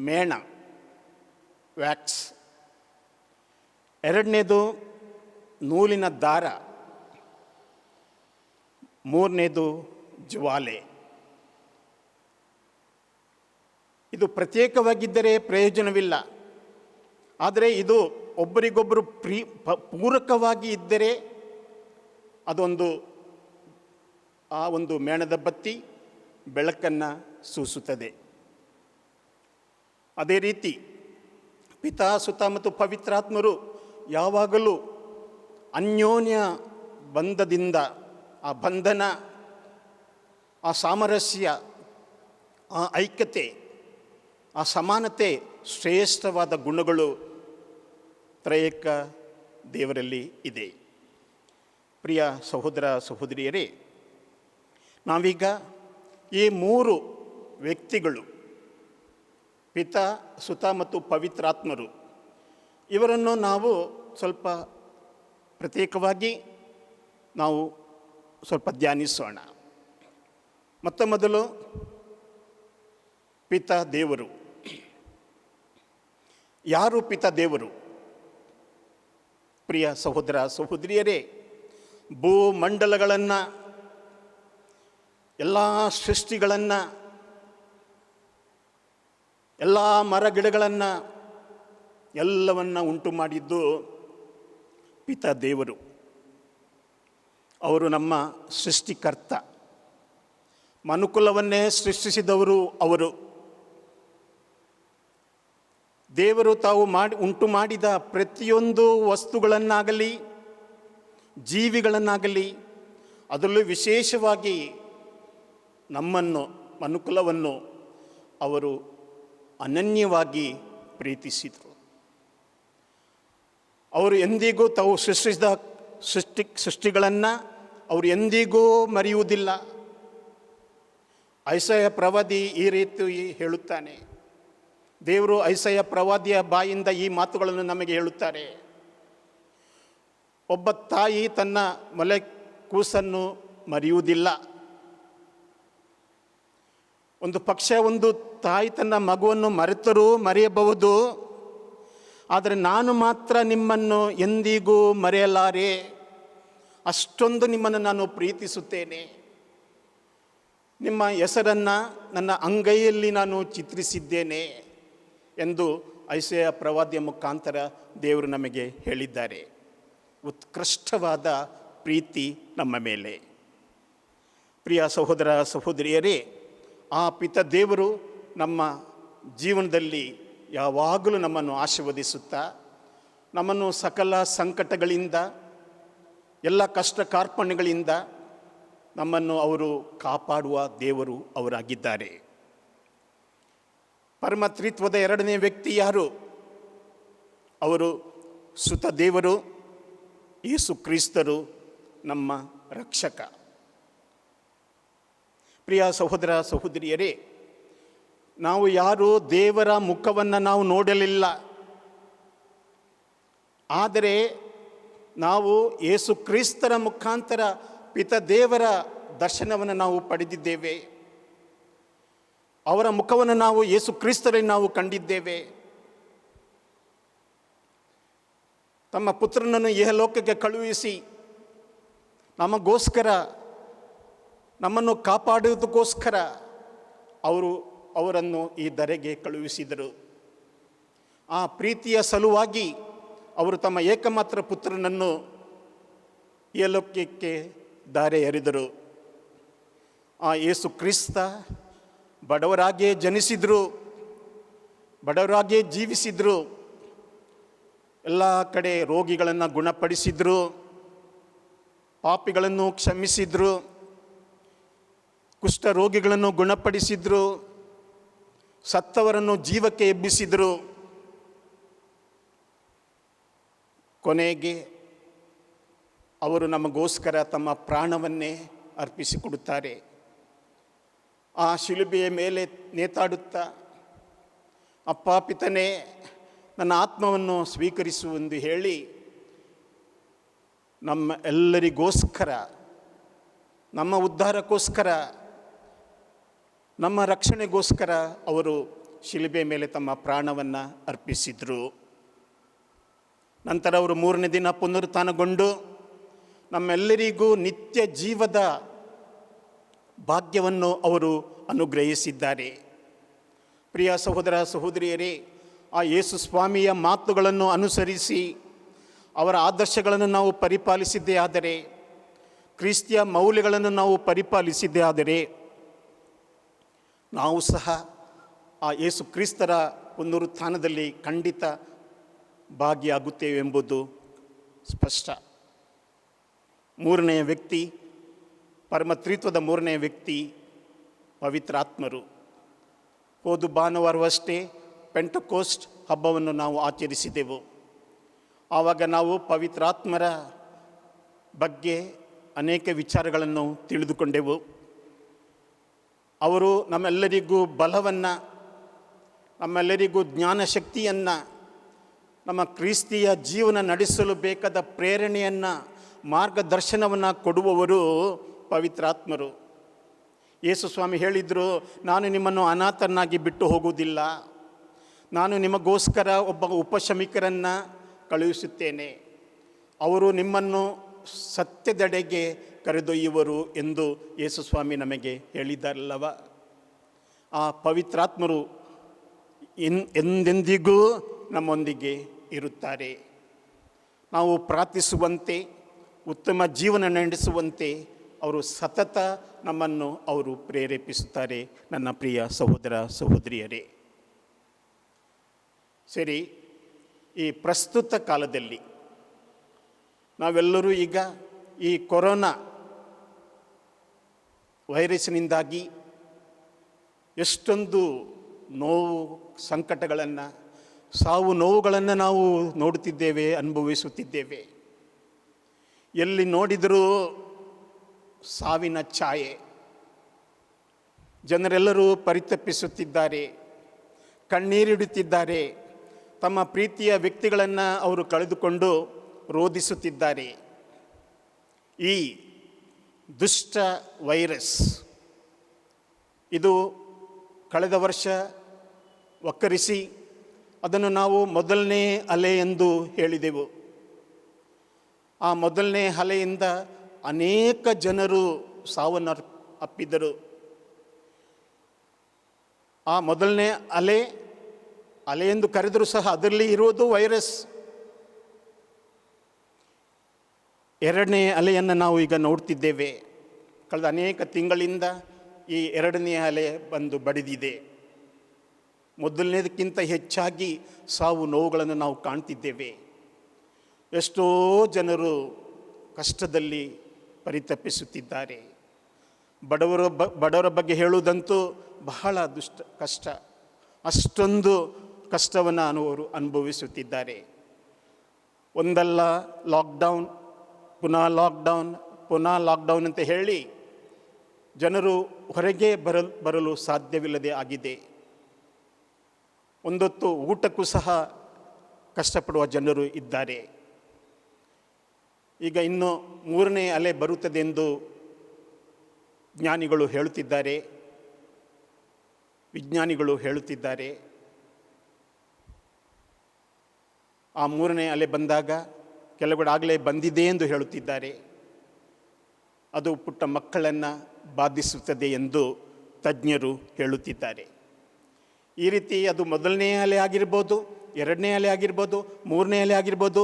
ಮೇಣ, ವ್ಯಾಕ್ಸ್. ಎರಡನೇದು ನೂಲಿನ ದಾರ. ಮೂರನೇದು ಜ್ವಾಲೆ. ಇದು ಪ್ರತ್ಯೇಕವಾಗಿದ್ದರೆ ಪ್ರಯೋಜನವಿಲ್ಲ, ಆದರೆ ಇದು ಒಬ್ಬರಿಗೊಬ್ಬರು ಪೂರಕವಾಗಿ ಇದ್ದರೆ ಅದೊಂದು, ಆ ಒಂದು ಮೇಣದ ಬತ್ತಿ ಬೆಳಕನ್ನು ಸೂಸುತ್ತದೆ. ಅದೇ ರೀತಿ ಪಿತಾ, ಸುತ ಮತ್ತು ಪವಿತ್ರಾತ್ಮರು ಯಾವಾಗಲೂ ಅನ್ಯೋನ್ಯ ಬಂಧದಿಂದ, ಆ ಬಂಧನ, ಆ ಸಾಮರಸ್ಯ, ಆ ಐಕ್ಯತೆ, ಆ ಸಮಾನತೆ, ಶ್ರೇಷ್ಠವಾದ ಗುಣಗಳು ತ್ರಯೇಕ ದೇವರಲ್ಲಿ ಇದೆ. ಪ್ರಿಯ ಸಹೋದರ ಸಹೋದರಿಯರೇ, ನಾವೀಗ ಈ ಮೂರು ವ್ಯಕ್ತಿಗಳು, ಪಿತ, ಸುತ ಮತ್ತು ಪವಿತ್ರಾತ್ಮರು, ಇವರನ್ನು ನಾವು ಸ್ವಲ್ಪ ಪ್ರತ್ಯೇಕವಾಗಿ ನಾವು ಸ್ವಲ್ಪ ಧ್ಯಾನಿಸೋಣ. ಮೊತ್ತ ಮೊದಲು ಪಿತ ದೇವರು. ಯಾರು ಪಿತ ದೇವರು? ಪ್ರಿಯ ಸಹೋದರ ಸಹೋದರಿಯರೇ, ಭೂಮಂಡಲಗಳನ್ನು, ಎಲ್ಲ ಸೃಷ್ಟಿಗಳನ್ನು, ಎಲ್ಲ ಮರಗಿಡಗಳನ್ನು ಎಲ್ಲವನ್ನು ಉಂಟು ಮಾಡಿದ್ದು ಪಿತ ದೇವರು. ಅವರು ನಮ್ಮ ಸೃಷ್ಟಿಕರ್ತ. ಮನುಕುಲವನ್ನೇ ಸೃಷ್ಟಿಸಿದವರು ಅವರು. ದೇವರು ತಾವು ಉಂಟು ಮಾಡಿದ ಪ್ರತಿಯೊಂದು ವಸ್ತುಗಳನ್ನಾಗಲಿ ಜೀವಿಗಳನ್ನಾಗಲಿ, ಅದರಲ್ಲೂ ವಿಶೇಷವಾಗಿ ನಮ್ಮನ್ನು, ಮನುಕುಲವನ್ನು ಅವರು ಅನನ್ಯವಾಗಿ ಪ್ರೀತಿಸಿದರು. ಅವರು ಎಂದಿಗೂ ತಾವು ಸೃಷ್ಟಿಸಿದ ಸೃಷ್ಟಿಗಳನ್ನು ಅವರು ಎಂದಿಗೂ ಮರೆಯುವುದಿಲ್ಲ. ಐಸಾಯ ಪ್ರವಾದಿ ಈ ರೀತಿ ಹೇಳುತ್ತಾನೆ. ದೇವರು ಐಸಾಯ ಪ್ರವಾದಿಯ ಬಾಯಿಂದ ಈ ಮಾತುಗಳನ್ನು ನಮಗೆ ಹೇಳುತ್ತಾರೆ. ಒಬ್ಬ ತಾಯಿ ತನ್ನ ಮೊಲೆ ಕೂಸನ್ನು ಮರೆಯುವುದಿಲ್ಲ. ಒಂದು ಪಕ್ಷ ಒಂದು ತಾಯಿ ತನ್ನ ಮಗುವನ್ನು ಮರೆತರೂ ಮರೆಯಬಹುದು, ಆದರೆ ನಾನು ಮಾತ್ರ ನಿಮ್ಮನ್ನು ಎಂದಿಗೂ ಮರೆಯಲಾರೆ. ಅಷ್ಟೊಂದು ನಿಮ್ಮನ್ನು ನಾನು ಪ್ರೀತಿಸುತ್ತೇನೆ. ನಿಮ್ಮ ಹೆಸರನ್ನು ನನ್ನ ಅಂಗೈಯಲ್ಲಿ ನಾನು ಚಿತ್ರಿಸಿದ್ದೇನೆ ಎಂದು ಐಸಾಯ ಪ್ರವಾದಿಯ ಮುಖಾಂತರ ದೇವರು ನಮಗೆ ಹೇಳಿದ್ದಾರೆ. ಉತ್ಕೃಷ್ಟವಾದ ಪ್ರೀತಿ ನಮ್ಮ ಮೇಲೆ. ಪ್ರಿಯ ಸಹೋದರ ಸಹೋದರಿಯರೇ, ಆ ಪಿತ ದೇವರು ನಮ್ಮ ಜೀವನದಲ್ಲಿ ಯಾವಾಗಲೂ ನಮ್ಮನ್ನು ಆಶೀರ್ವದಿಸುತ್ತಾ, ನಮ್ಮನ್ನು ಸಕಲ ಸಂಕಟಗಳಿಂದ, ಎಲ್ಲ ಕಷ್ಟ ಕಾರ್ಪಣ್ಯಗಳಿಂದ ನಮ್ಮನ್ನು ಅವರು ಕಾಪಾಡುವ ದೇವರು ಅವರಾಗಿದ್ದಾರೆ. ಪರಮತ್ರಿತ್ವದ ಎರಡನೇ ವ್ಯಕ್ತಿ ಯಾರು? ಅವರು ಸುತ ದೇವರು, ಯೇಸು ಕ್ರಿಸ್ತರು, ನಮ್ಮ ರಕ್ಷಕ. ಪ್ರಿಯ ಸಹೋದರ ಸಹೋದರಿಯರೇ, ನಾವು ಯಾರು ದೇವರ ಮುಖವನ್ನು ನಾವು ನೋಡಲಿಲ್ಲ, ಆದರೆ ನಾವು ಯೇಸು ಕ್ರಿಸ್ತರ ಮುಖಾಂತರ ಪಿತ ದೇವರ ದರ್ಶನವನ್ನು ನಾವು ಪಡೆದಿದ್ದೇವೆ. ಅವರ ಮುಖವನ್ನು ನಾವು ಯೇಸು ಕ್ರಿಸ್ತರಲ್ಲಿ ನಾವು ಕಂಡಿದ್ದೇವೆ. ತಮ್ಮ ಪುತ್ರನನ್ನು ಇಹಲೋಕಕ್ಕೆ ಕಳುಹಿಸಿ ನಮಗೋಸ್ಕರ, ನಮ್ಮನ್ನು ಕಾಪಾಡುವುದಕ್ಕೋಸ್ಕರ ಅವರನ್ನು ಈ ಧರೆಗೆ ಕಳುಹಿಸಿದರು. ಆ ಪ್ರೀತಿಯ ಸಲುವಾಗಿ ಅವರು ತಮ್ಮ ಏಕಮಾತ್ರ ಪುತ್ರನನ್ನು ಇಹಲೋಕಕ್ಕೆ ದಾರೆ ಎರೆದರು. ಆ ಯೇಸು ಕ್ರಿಸ್ತ ಬಡವರಾಗಿಯೇ ಜನಿಸಿದರು, ಬಡವರಾಗಿಯೇ ಜೀವಿಸಿದರು, ಎಲ್ಲ ಕಡೆ ರೋಗಿಗಳನ್ನು ಗುಣಪಡಿಸಿದರು, ಪಾಪಿಗಳನ್ನು ಕ್ಷಮಿಸಿದರು, ಕುಷ್ಠ ರೋಗಿಗಳನ್ನು ಗುಣಪಡಿಸಿದರು, ಸತ್ತವರನ್ನು ಜೀವಕ್ಕೆ ಎಬ್ಬಿಸಿದರು. ಕೊನೆಗೆ ಅವರು ನಮಗೋಸ್ಕರ ತಮ್ಮ ಪ್ರಾಣವನ್ನೇ ಅರ್ಪಿಸಿಕೊಡುತ್ತಾರೆ. ಆ ಶಿಲುಬೆಯ ಮೇಲೆ ನೇತಾಡುತ್ತಾ, ಅಪ್ಪ ಪಿತನೇ, ನನ್ನ ಆತ್ಮವನ್ನು ಸ್ವೀಕರಿಸು ಎಂದು ಹೇಳಿ ನಮ್ಮ ಎಲ್ಲರಿಗೋಸ್ಕರ, ನಮ್ಮ ಉದ್ಧಾರಕ್ಕೋಸ್ಕರ, ನಮ್ಮ ರಕ್ಷಣೆಗೋಸ್ಕರ ಅವರು ಶಿಲುಬೆ ಮೇಲೆ ತಮ್ಮ ಪ್ರಾಣವನ್ನು ಅರ್ಪಿಸಿದರು. ನಂತರ ಅವರು 3ನೇ ದಿನ ಪುನರುತ್ಥಾನಗೊಂಡು ನಮ್ಮೆಲ್ಲರಿಗೂ ನಿತ್ಯ ಜೀವದ ಭಾಗ್ಯವನ್ನು ಅವರು ಅನುಗ್ರಹಿಸಿದ್ದಾರೆ. ಪ್ರಿಯ ಸಹೋದರ ಸಹೋದರಿಯರೇ, ಆ ಯೇಸು ಸ್ವಾಮಿಯ ಮಾತುಗಳನ್ನು ಅನುಸರಿಸಿ ಅವರ ಆದರ್ಶಗಳನ್ನು ನಾವು ಪರಿಪಾಲಿಸಿದ್ದೇ ಆದರೆ, ಕ್ರಿಸ್ತಿಯ ಮೌಲ್ಯಗಳನ್ನು ನಾವು ಪರಿಪಾಲಿಸಿದ್ದೇ ಆದರೆ, ನಾವು ಸಹ ಆ ಯೇಸು ಕ್ರಿಸ್ತರ ಪುನರುತ್ಥಾನದಲ್ಲಿ ಖಂಡಿತ ಭಾಗಿಯಾಗುತ್ತೇವೆ ಎಂಬುದು ಸ್ಪಷ್ಟ. 3ನೇ ವ್ಯಕ್ತಿ, ಪರಮತ್ರಿತ್ವದ 3ನೇ ವ್ಯಕ್ತಿ ಪವಿತ್ರಾತ್ಮರು. ಹೋದ ಭಾನುವಾರವಷ್ಟೇ ಪೆಂಟಕೋಸ್ಟ್ ಹಬ್ಬವನ್ನು ನಾವು ಆಚರಿಸಿದೆವು. ಆವಾಗ ನಾವು ಪವಿತ್ರಾತ್ಮರ ಬಗ್ಗೆ ಅನೇಕ ವಿಚಾರಗಳನ್ನು ತಿಳಿದುಕೊಂಡೆವು. ಅವರು ನಮ್ಮೆಲ್ಲರಿಗೂ ಬಲವನ್ನು, ನಮ್ಮೆಲ್ಲರಿಗೂ ಜ್ಞಾನಶಕ್ತಿಯನ್ನು, ನಮ್ಮ ಕ್ರಿಸ್ತಿಯ ಜೀವನ ನಡೆಸಲು ಬೇಕಾದ ಪ್ರೇರಣೆಯನ್ನು, ಮಾರ್ಗದರ್ಶನವನ್ನು ಕೊಡುವವರು ಪವಿತ್ರಾತ್ಮರು. ಯೇಸು ಸ್ವಾಮಿ ಹೇಳಿದರು, ನಾನು ನಿಮ್ಮನ್ನು ಅನಾಥರನ್ನಾಗಿ ಬಿಟ್ಟು ಹೋಗುವುದಿಲ್ಲ, ನಾನು ನಿಮಗೋಸ್ಕರ ಒಬ್ಬ ಉಪಶಮಿಕರನ್ನು ಕಳುಹಿಸುತ್ತೇನೆ, ಅವರು ನಿಮ್ಮನ್ನು ಸತ್ಯದೆಡೆಗೆ ಕರೆದೊಯ್ಯುವರು ಎಂದು ಯೇಸು ಸ್ವಾಮಿ ನಮಗೆ ಹೇಳಿದ್ದಾರಲ್ಲವ. ಆ ಪವಿತ್ರಾತ್ಮರು ಎಂದೆಂದಿಗೂ ನಮ್ಮೊಂದಿಗೆ ಇರುತ್ತಾರೆ. ನಾವು ಪ್ರಾರ್ಥಿಸುವಂತೆ, ಉತ್ತಮ ಜೀವನ ನಡೆಸುವಂತೆ ಅವರು ಸತತ ನಮ್ಮನ್ನು ಅವರು ಪ್ರೇರೇಪಿಸುತ್ತಾರೆ. ನನ್ನ ಪ್ರಿಯ ಸಹೋದರ ಸಹೋದರಿಯರೇ, ಸರಿ, ಈ ಪ್ರಸ್ತುತ ಕಾಲದಲ್ಲಿ ನಾವೆಲ್ಲರೂ ಈಗ ಈ ಕೊರೋನಾ ವೈರಸ್ಸಿನಿಂದಾಗಿ ಎಷ್ಟೊಂದು ನೋವು, ಸಂಕಟಗಳನ್ನು, ಸಾವು ನೋವುಗಳನ್ನು ನಾವು ನೋಡುತ್ತಿದ್ದೇವೆ, ಅನುಭವಿಸುತ್ತಿದ್ದೇವೆ. ಎಲ್ಲಿ ನೋಡಿದರೂ ಸಾವಿನ ಛಾಯೆ. ಜನರೆಲ್ಲರೂ ಪರಿತಪಿಸುತ್ತಿದ್ದಾರೆ, ಕಣ್ಣೀರಿಡುತ್ತಿದ್ದಾರೆ, ತಮ್ಮ ಪ್ರೀತಿಯ ವ್ಯಕ್ತಿಗಳನ್ನು ಅವರು ಕಳೆದುಕೊಂಡು ರೋಧಿಸುತ್ತಿದ್ದಾರೆ. ಈ ದುಷ್ಟ ವೈರಸ್ ಇದು ಕಳೆದ ವರ್ಷ ವಕ್ಕರಿಸಿ ಅದನ್ನು ನಾವು ಮೊದಲನೇ ಅಲೆ ಎಂದು ಹೇಳಿದೆವು. ಆ ಮೊದಲನೇ ಅಲೆಯಿಂದ ಅನೇಕ ಜನರು ಸಾವನ್ನು ಅಪ್ಪಿದರು. ಆ ಮೊದಲನೇ ಅಲೆ ಎಂದು ಕರೆದರೂ ಸಹ ಅದರಲ್ಲಿ ಇರುವುದು ವೈರಸ್. ಎರಡನೇ ಅಲೆಯನ್ನು ನಾವು ಈಗ ನೋಡ್ತಿದ್ದೇವೆ. ಕಳೆದ ಅನೇಕ ತಿಂಗಳಿಂದ ಈ ಎರಡನೇ ಅಲೆ ಬಂದು ಬಡಿದಿದೆ. ಮೊದಲನೇದಕ್ಕಿಂತ ಹೆಚ್ಚಾಗಿ ಸಾವು ನೋವುಗಳನ್ನು ನಾವು ಕಾಣ್ತಿದ್ದೇವೆ. ಎಷ್ಟೋ ಜನರು ಕಷ್ಟದಲ್ಲಿ ಪರಿತಪಿಸುತ್ತಿದ್ದಾರೆ. ಬಡವರ ಬಗ್ಗೆ ಹೇಳುವುದಂತೂ ಬಹಳ ಕಷ್ಟ. ಅಷ್ಟೊಂದು ಕಷ್ಟವನ್ನು ಅವರು ಅನುಭವಿಸುತ್ತಿದ್ದಾರೆ. ಒಂದಲ್ಲ ಲಾಕ್ಡೌನ್, ಪುನಃ ಲಾಕ್ಡೌನ್ ಅಂತ ಹೇಳಿ ಜನರು ಹೊರಗೆ ಬರಲು ಸಾಧ್ಯವಿಲ್ಲದೆ ಆಗಿದೆ. ಒಂದೊತ್ತು ಊಟಕ್ಕೂ ಸಹ ಕಷ್ಟಪಡುವ ಜನರು ಇದ್ದಾರೆ. ಈಗ ಇನ್ನು ಮೂರನೇ ಅಲೆ ಬರುತ್ತದೆ ಎಂದು ಜ್ಞಾನಿಗಳು ಹೇಳುತ್ತಿದ್ದಾರೆ, ವಿಜ್ಞಾನಿಗಳು ಹೇಳುತ್ತಿದ್ದಾರೆ. ಆ ಮೂರನೇ ಅಲೆ ಬಂದಾಗ ಕೆಲವರು ಆಗಲೇ ಬಂದಿದೆ ಎಂದು ಹೇಳುತ್ತಿದ್ದಾರೆ. ಅದು ಪುಟ್ಟ ಮಕ್ಕಳನ್ನು ಬಾಧಿಸುತ್ತದೆ ಎಂದು ತಜ್ಞರು ಹೇಳುತ್ತಿದ್ದಾರೆ. ಈ ರೀತಿ ಅದು ಮೊದಲನೇ ಅಲೆ ಆಗಿರ್ಬೋದು, ಎರಡನೇ ಅಲೆ ಆಗಿರ್ಬೋದು, ಮೂರನೇ ಅಲೆ ಆಗಿರ್ಬೋದು.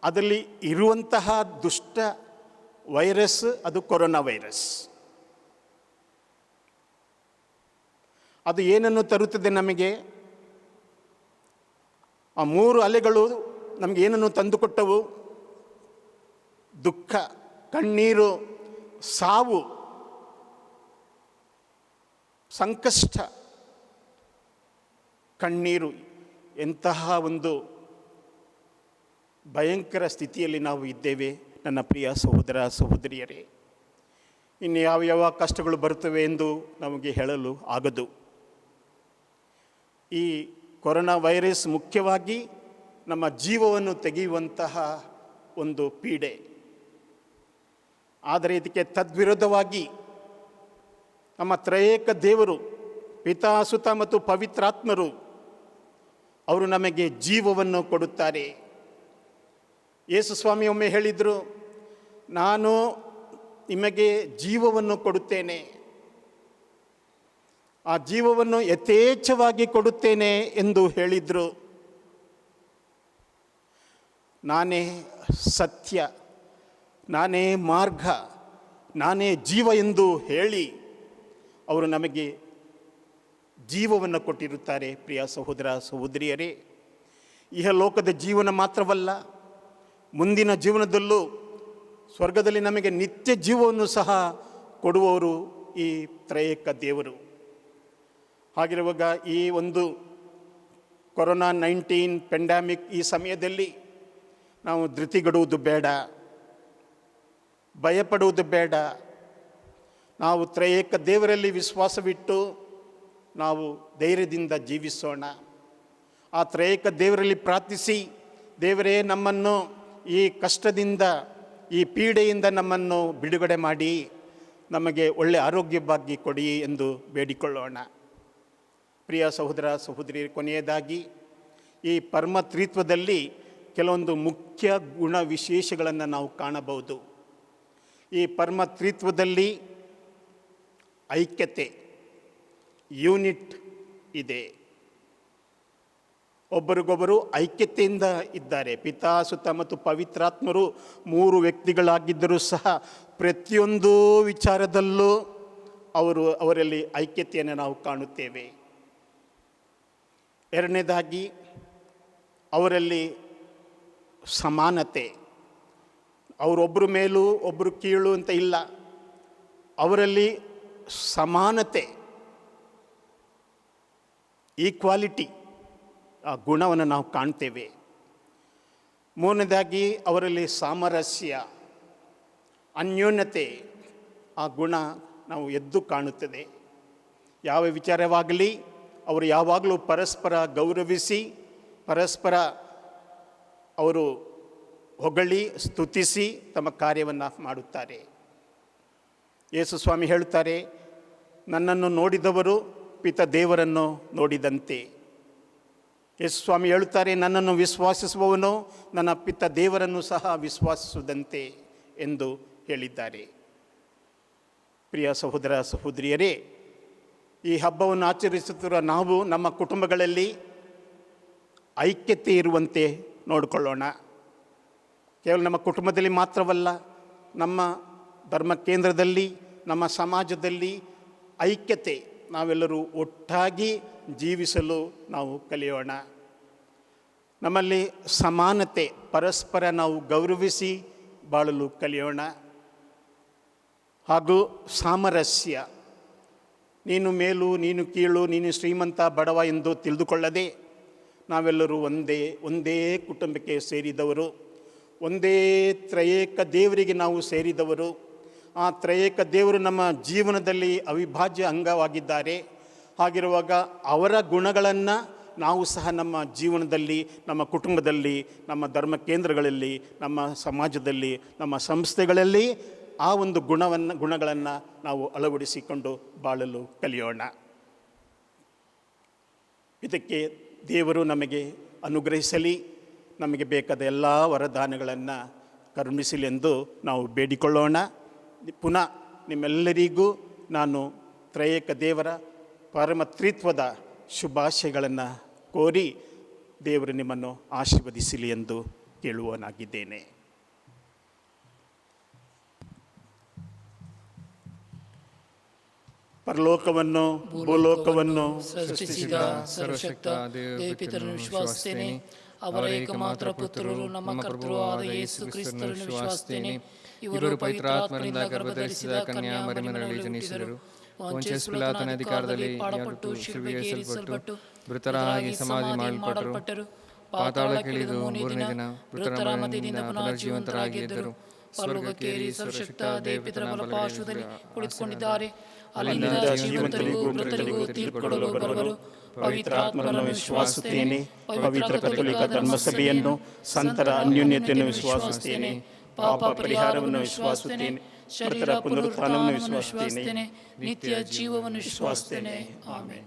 ಅದರಲ್ಲಿ ಇರುವಂತಹ ದುಷ್ಟ ವೈರಸ್ ಅದು ಕೊರೋನಾ ವೈರಸ್. ಅದು ಏನನ್ನು ತರುತ್ತದೆ ನಮಗೆ? ಆ ಮೂರು ಅಲೆಗಳು ನಮಗೆ ಏನನ್ನು ತಂದುಕೊಟ್ಟವು? ದುಃಖ, ಕಣ್ಣೀರು, ಸಾವು, ಸಂಕಷ್ಟ. ಕಣ್ಣೀರು, ಎಂತಹ ಒಂದು ಭಯಂಕರ ಸ್ಥಿತಿಯಲ್ಲಿ ನಾವು ಇದ್ದೇವೆ ನನ್ನ ಪ್ರಿಯ ಸಹೋದರ ಸಹೋದರಿಯರೇ. ಇನ್ನು ಯಾವ ಕಷ್ಟಗಳು ಬರುತ್ತವೆ ಎಂದು ನಮಗೆ ಹೇಳಲು ಆಗದು. ಈ ಕೊರೋನಾ ವೈರಸ್ ಮುಖ್ಯವಾಗಿ ನಮ್ಮ ಜೀವವನ್ನು ತೆಗೆಯುವಂತಹ ಒಂದು ಪೀಡೆ. ಆದರೆ ಇದಕ್ಕೆ ತದ್ವಿರುದ್ಧವಾಗಿ ನಮ್ಮ ತ್ರಯೇಕ ದೇವರು, ಪಿತಾ, ಸುತ ಮತ್ತು ಪವಿತ್ರಾತ್ಮರು ಅವರು ನಮಗೆ ಜೀವವನ್ನು ಕೊಡುತ್ತಾರೆ. ಯೇಸು ಸ್ವಾಮಿ ಒಮ್ಮೆ ಹೇಳಿದರು, ನಾನು ನಿಮಗೆ ಜೀವವನ್ನು ಕೊಡುತ್ತೇನೆ, ಆ ಜೀವವನ್ನು ಯಥೇಚ್ಛವಾಗಿ ಕೊಡುತ್ತೇನೆ ಎಂದು ಹೇಳಿದರು. ನಾನೇ ಸತ್ಯ, ನಾನೇ ಮಾರ್ಗ, ನಾನೇ ಜೀವ ಎಂದು ಹೇಳಿ ಅವರು ನಮಗೆ ಜೀವವನ್ನು ಕೊಟ್ಟಿರುತ್ತಾರೆ. ಪ್ರಿಯ ಸಹೋದರ ಸಹೋದರಿಯರೇ, ಇಹಲೋಕದ ಜೀವನ ಮಾತ್ರವಲ್ಲ, ಮುಂದಿನ ಜೀವನದಲ್ಲೂ ಸ್ವರ್ಗದಲ್ಲಿ ನಮಗೆ ನಿತ್ಯ ಜೀವವನ್ನು ಸಹ ಕೊಡುವವರು ಈ ತ್ರಯೇಕ ದೇವರು. ಹಾಗಿರುವಾಗ ಈ ಒಂದು ಕೊರೋನಾ 19 ಪೆಂಡಮಿಕ್ ಈ ಸಮಯದಲ್ಲಿ ನಾವು ಧೃತಿಗೆಡುವುದು ಬೇಡ, ಭಯಪಡುವುದು ಬೇಡ. ನಾವು ತ್ರಯೇಕ ದೇವರಲ್ಲಿ ವಿಶ್ವಾಸವಿಟ್ಟು ನಾವು ಧೈರ್ಯದಿಂದ ಜೀವಿಸೋಣ. ಆ ತ್ರಯೇಕ ದೇವರಲ್ಲಿ ಪ್ರಾರ್ಥಿಸಿ, ದೇವರೇ ನಮ್ಮನ್ನು ಈ ಕಷ್ಟದಿಂದ, ಈ ಪೀಡೆಯಿಂದ ನಮ್ಮನ್ನು ಬಿಡುಗಡೆ ಮಾಡಿ ನಮಗೆ ಒಳ್ಳೆಯ ಆರೋಗ್ಯ ಭಾಗ್ಯ ಕೊಡಿ ಎಂದು ಬೇಡಿಕೊಳ್ಳೋಣ. ಪ್ರಿಯ ಸಹೋದರ ಸಹೋದರಿ, ಕೊನೆಯದಾಗಿ ಈ ಪರಮತ್ರಿತ್ವದಲ್ಲಿ ಕೆಲವೊಂದು ಮುಖ್ಯ ಗುಣ ವಿಶೇಷಗಳನ್ನು ನಾವು ಕಾಣಬಹುದು. ಈ ಪರಮತ್ರಿತ್ವದಲ್ಲಿ ಐಕ್ಯತೆ, ಯೂನಿಟ್ ಇದೆ. ಒಬ್ಬರಿಗೊಬ್ಬರು ಐಕ್ಯತೆಯಿಂದ ಇದ್ದಾರೆ. ಪಿತಾ, ಸುತ ಮತ್ತು ಪವಿತ್ರಾತ್ಮರು 3 ವ್ಯಕ್ತಿಗಳಾಗಿದ್ದರೂ ಸಹ ಪ್ರತಿಯೊಂದು ವಿಚಾರದಲ್ಲೂ ಅವರಲ್ಲಿ ಐಕ್ಯತೆಯನ್ನು ನಾವು ಕಾಣುತ್ತೇವೆ. ಎರಡನೇದಾಗಿ ಅವರಲ್ಲಿ ಸಮಾನತೆ. ಅವರೊಬ್ಬರ ಮೇಲೂ ಒಬ್ಬರು ಕೀಳು ಅಂತ ಇಲ್ಲ, ಅವರಲ್ಲಿ ಸಮಾನತೆ, ಈಕ್ವಾಲಿಟಿ, ಆ ಗುಣವನ್ನು ನಾವು ಕಾಣ್ತೇವೆ. ಮೂರನೇದಾಗಿ ಅವರಲ್ಲಿ ಸಾಮರಸ್ಯ, ಅನ್ಯೋನ್ಯತೆ, ಆ ಗುಣ ನಾವು ಎದ್ದು ಕಾಣುತ್ತದೆ. ಯಾವ ವಿಚಾರವಾಗಲಿ ಅವರು ಯಾವಾಗಲೂ ಪರಸ್ಪರ ಗೌರವಿಸಿ, ಪರಸ್ಪರ ಅವರು ಹೊಗಳಿ ಸ್ತುತಿಸಿ ತಮ್ಮ ಕಾರ್ಯವನ್ನು ಮಾಡುತ್ತಾರೆ. ಯೇಸು ಸ್ವಾಮಿ ಹೇಳುತ್ತಾರೆ, ನನ್ನನ್ನು ನೋಡಿದವರು ಪಿತ ದೇವರನ್ನು ನೋಡಿದಂತೆ. ಯೇಸು ಸ್ವಾಮಿ ಹೇಳುತ್ತಾರೆ, ನನ್ನನ್ನು ವಿಶ್ವಾಸಿಸುವವನು ನನ್ನ ಪಿತ ದೇವರನ್ನು ಸಹ ವಿಶ್ವಾಸಿಸುವುದಂತೆ ಎಂದು ಹೇಳಿದ್ದಾರೆ. ಪ್ರಿಯ ಸಹೋದರ ಸಹೋದರಿಯರೇ, ಈ ಹಬ್ಬವನ್ನು ಆಚರಿಸುತ್ತಿರುವ ನಾವು ನಮ್ಮ ಕುಟುಂಬಗಳಲ್ಲಿ ಐಕ್ಯತೆ ಇರುವಂತೆ ನೋಡಿಕೊಳ್ಳೋಣ. ಕೇವಲ ನಮ್ಮ ಕುಟುಂಬದಲ್ಲಿ ಮಾತ್ರವಲ್ಲ, ನಮ್ಮ ಧರ್ಮ ಕೇಂದ್ರದಲ್ಲಿ, ನಮ್ಮ ಸಮಾಜದಲ್ಲಿ ಐಕ್ಯತೆ, ನಾವೆಲ್ಲರೂ ಒಟ್ಟಾಗಿ ಜೀವಿಸಲು ನಾವು ಕಲಿಯೋಣ. ನಮ್ಮಲ್ಲಿ ಸಮಾನತೆ, ಪರಸ್ಪರ ನಾವು ಗೌರವಿಸಿ ಬಾಳಲು ಕಲಿಯೋಣ. ಹಾಗೂ ಸಾಮರಸ್ಯ, ನೀನು ಮೇಲು, ನೀನು ಕೀಳು, ನೀನು ಶ್ರೀಮಂತ ಬಡವ ಎಂದು ತಿಳಿದುಕೊಳ್ಳದೆ ನಾವೆಲ್ಲರೂ ಒಂದೇ ಕುಟುಂಬಕ್ಕೆ ಸೇರಿದವರು, ಒಂದೇ ತ್ರಯೇಕ ದೇವರಿಗೆ ನಾವು ಸೇರಿದವರು. ಆ ತ್ರಯೇಕ ದೇವರು ನಮ್ಮ ಜೀವನದಲ್ಲಿ ಅವಿಭಾಜ್ಯ ಅಂಗವಾಗಿದ್ದಾರೆ. ಹಾಗಿರುವಾಗ ಅವರ ಗುಣಗಳನ್ನು ನಾವು ಸಹ ನಮ್ಮ ಜೀವನದಲ್ಲಿ, ನಮ್ಮ ಕುಟುಂಬದಲ್ಲಿ, ನಮ್ಮ ಧರ್ಮ ಕೇಂದ್ರಗಳಲ್ಲಿ, ನಮ್ಮ ಸಮಾಜದಲ್ಲಿ, ನಮ್ಮ ಸಂಸ್ಥೆಗಳಲ್ಲಿ ಆ ಒಂದು ಗುಣಗಳನ್ನು ನಾವು ಅಳವಡಿಸಿಕೊಂಡು ಬಾಳಲು ಕಲಿಯೋಣ. ಇದಕ್ಕೆ ದೇವರು ನಮಗೆ ಅನುಗ್ರಹಿಸಲಿ, ನಮಗೆ ಬೇಕಾದ ಎಲ್ಲ ವರದಾನಗಳನ್ನು ಕರುಣಿಸಲಿ ಎಂದು ನಾವು ಬೇಡಿಕೊಳ್ಳೋಣ. ಪುನಃ ನಿಮ್ಮೆಲ್ಲರಿಗೂ ನಾನು ತ್ರಯೇಕ ದೇವರ ಪರಮತ್ರಿತ್ವದ ಶುಭಾಶಯಗಳನ್ನು ಕೋರಿ ದೇವರು ನಿಮ್ಮನ್ನು ಆಶೀರ್ವದಿಸಲಿ ಎಂದು ಕೇಳುವನಾಗಿದ್ದೇನೆ. ಪರಲೋಕವನ್ನು ಭೂಲೋಕವನ್ನು ಸೃಷ್ಟಿಸಿದ ಸರ್ವಶಕ್ತ ದೇವಪಿತರನ್ನು ವಿಶ್ವಾಸಿಸುತ್ತೇನೆ. ಅವರ ಏಕಮಾತ್ರ ಪುತ್ರರು ನಮ್ಮ ಕರ್ತೃ ಆದ ಯೇಸು ಕ್ರಿಸ್ತರನ್ನು ವಿಶ್ವಾಸಿಸುತ್ತೇನೆ. ಇವರು ಪವಿತ್ರಾತ್ಮರಿಂದ ಗರ್ಭಧರಿಸಿದ ಕನ್ಯಾ ಮರಿಯಮರಿಯಲ್ಲಿ ಜನಿಸಿದರು. ಪೊಂತಿಯಸ್ ಪಿಲಾತನ ಅಧಿಕಾರದಲ್ಲಿ ಪಾಡಪಟ್ಟು ಶಿಲುಬೆಗೆ ಏರಿಸಲ್ಪಟ್ಟು ಮೃತರಾಗಿ ಸಮಾಧಿ ಮಾಡಲ್ಪಟ್ಟರು. ಪಾತಾಳಕ್ಕಿಳಿದು 3ನೇ ದಿನ ಮೃತರ ಮಧ್ಯದಿಂದ ಪುನರ್ಜೀವಂತರಾಗಿ ಎದ್ದರು. ಪರಲೋಕಕ್ಕೇರಿ ಸರ್ವಶಕ್ತ ದೇವಪಿತರ ಬಲಪಾರ್ಶ್ವದಲ್ಲಿ ಕುಳಿತುಕೊಂಡಿದ್ದಾರೆ. ಅಲ್ಲಿಂದ ಜೀವಂತರಿಗೂ ಮೃತರಿಗೂ ತೀರ್ಪು ಕೊಡಲು ಬರುವರು. ಪವಿತ್ರಾತ್ಮರನ್ನು ವಿಶ್ವಾಸಿಸುತ್ತೇನೆ. ಪವಿತ್ರ ಕಥೋಲಿಕ ಧರ್ಮಸಭೆಯನ್ನು, ಸಂತರ ಅನ್ಯೋನ್ಯತೆಯನ್ನು ವಿಶ್ವಾಸಿಸುತ್ತೇನೆ. ಪಾಪ ಪರಿಹಾರವನ್ನು ವಿಶ್ವಾಸಿಸುತ್ತೇನೆ. ಮೃತರ ಪುನರುತ್ಥಾನವನ್ನು ವಿಶ್ವಾಸಿಸುತ್ತೇನೆ. ನಿತ್ಯ ಜೀವವನ್ನು ವಿಶ್ವಾಸಿಸುತ್ತೇನೆ. ಆಮೆನ್.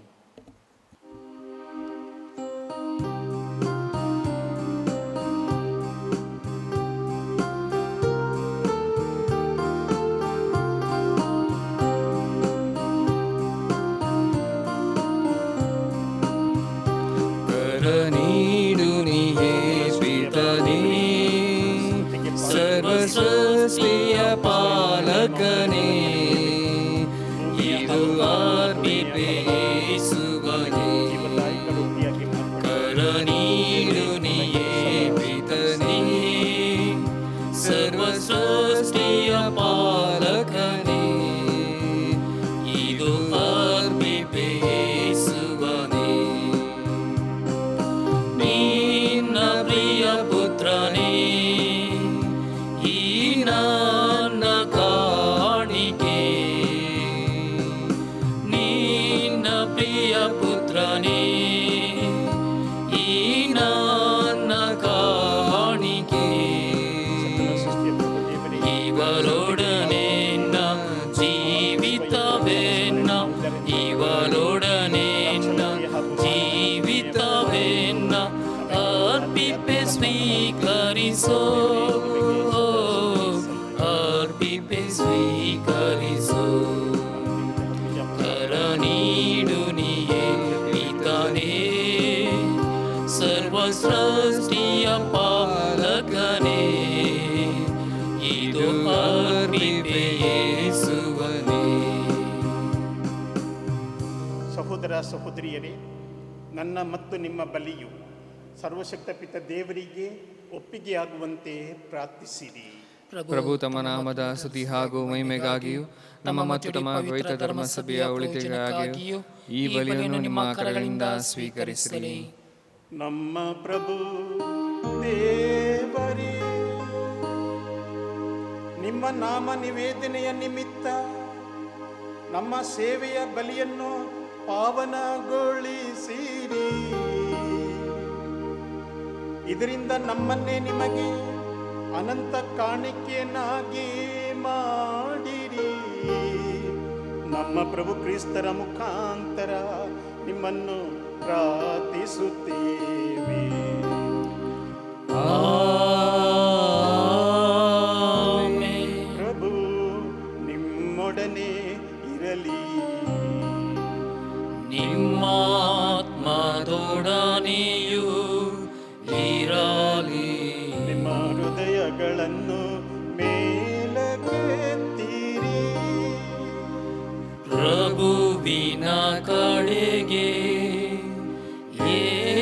ನೀಡು ನೀಯೇ ಪಿತನೇ, ಸರ್ವಸೃಷ್ಟಿಯ ಪಾಲಕನೇ, ಇದು ಅರ್ಪಿತೆ ಯೇಸುವನೇ. ಕರ ನೀಡು ನೀಯೇ ಪಿತನೇ, ಸರ್ವಸೃಷ್ಟಿಯ ಪಾಲಕನೇ, ಇದು ಅರ್ಪಿತೆ ಯೇಸುವನೇ. ನಿನ್ನ ಪ್ರಿಯ ಪುತ್ರನೇ, ಈ ನನ್ನ ಕಾಣಿಕೆ ಇವರೊಡನೆ ನಮ್ಮ ಜೀವಿತವೇನ್ನ ಇವರೊಡನೆ ನಮ್ಮ ಜೀವಿತವೇನ್ನ ಅರ್ಪಿಪೆ ಸ್ವೀಕರಿಸೋ ಅರ್ಪಿಪೆ ಸ್ವೀಕರಿಸೋ ಕರ ನೀಡು ನೀಯೇ ಪಿತನೇ ಸರ್ವ ಸೃಷ್ಟಿಯ ಪಾಲಕನೇ ಇದು ಅರ್ಪಿಪೆ ಯೇಸುವನೇ. ಸಹೋದರ ಸಹೋದರಿಯರೇ, ನನ್ನ ಮತ್ತು ನಿಮ್ಮ ಬಲಿಯು ಸರ್ವಶಕ್ತ ಪಿತ ದೇವರಿಗೆ ಒಪ್ಪಿಗೆಯಾಗುವಂತೆ ಪ್ರಾರ್ಥಿಸಿರಿ. ಪ್ರಭು ತಮ್ಮ ನಾಮದ ಸ್ತುತಿ ಹಾಗೂ ಮಹಿಮೆಗಾಗಿಯೂ ನಮ್ಮ ಮತ್ತು ತಮ್ಮ ಪವಿತ್ರ ಧರ್ಮ ಸಭೆಯ ಒಳಿತಿಗಾಗಿಯೂ ಈ ಬಲಿಯನ್ನು ನಿಮ್ಮ ಕರಗಳಿಂದ ಸ್ವೀಕರಿಸಲಿ. ನಮ್ಮ ಪ್ರಭು ದೇವರೇ, ನಿಮ್ಮ ನಾಮ ನಿವೇದನೆಯ ನಿಮಿತ್ತ ನಮ್ಮ ಸೇವೆಯ ಬಲಿಯನ್ನು ಪಾವನಗೊಳಿಸಿರಿ. ಇದರಿಂದ ನಮ್ಮನ್ನೇ ನಿಮಗೆ ಅನಂತ ಕಾಣಿಕೆಯನ್ನಾಗಿ ಮಾಡಿರಿ. ನಮ್ಮ ಪ್ರಭು ಕ್ರಿಸ್ತರ ಮುಖಾಂತರ ನಿಮ್ಮನ್ನು ಪ್ರಾರ್ಥಿಸುತ್ತೇವೆ. ಪ್ರಭು ನಿಮ್ಮೊಡನೆ ಇರಲಿ. ನಿಮ್ಮಾತ್ಮದೊಡನೆಯೂ ಇರಲಿ. ನಿಮ್ಮ ಹೃದಯಗಳನ್ನು ಮೇಲಕ್ಕೆತ್ತಿರಿ. ಪ್ರಭುವಿನ ಕಡೆಗೆ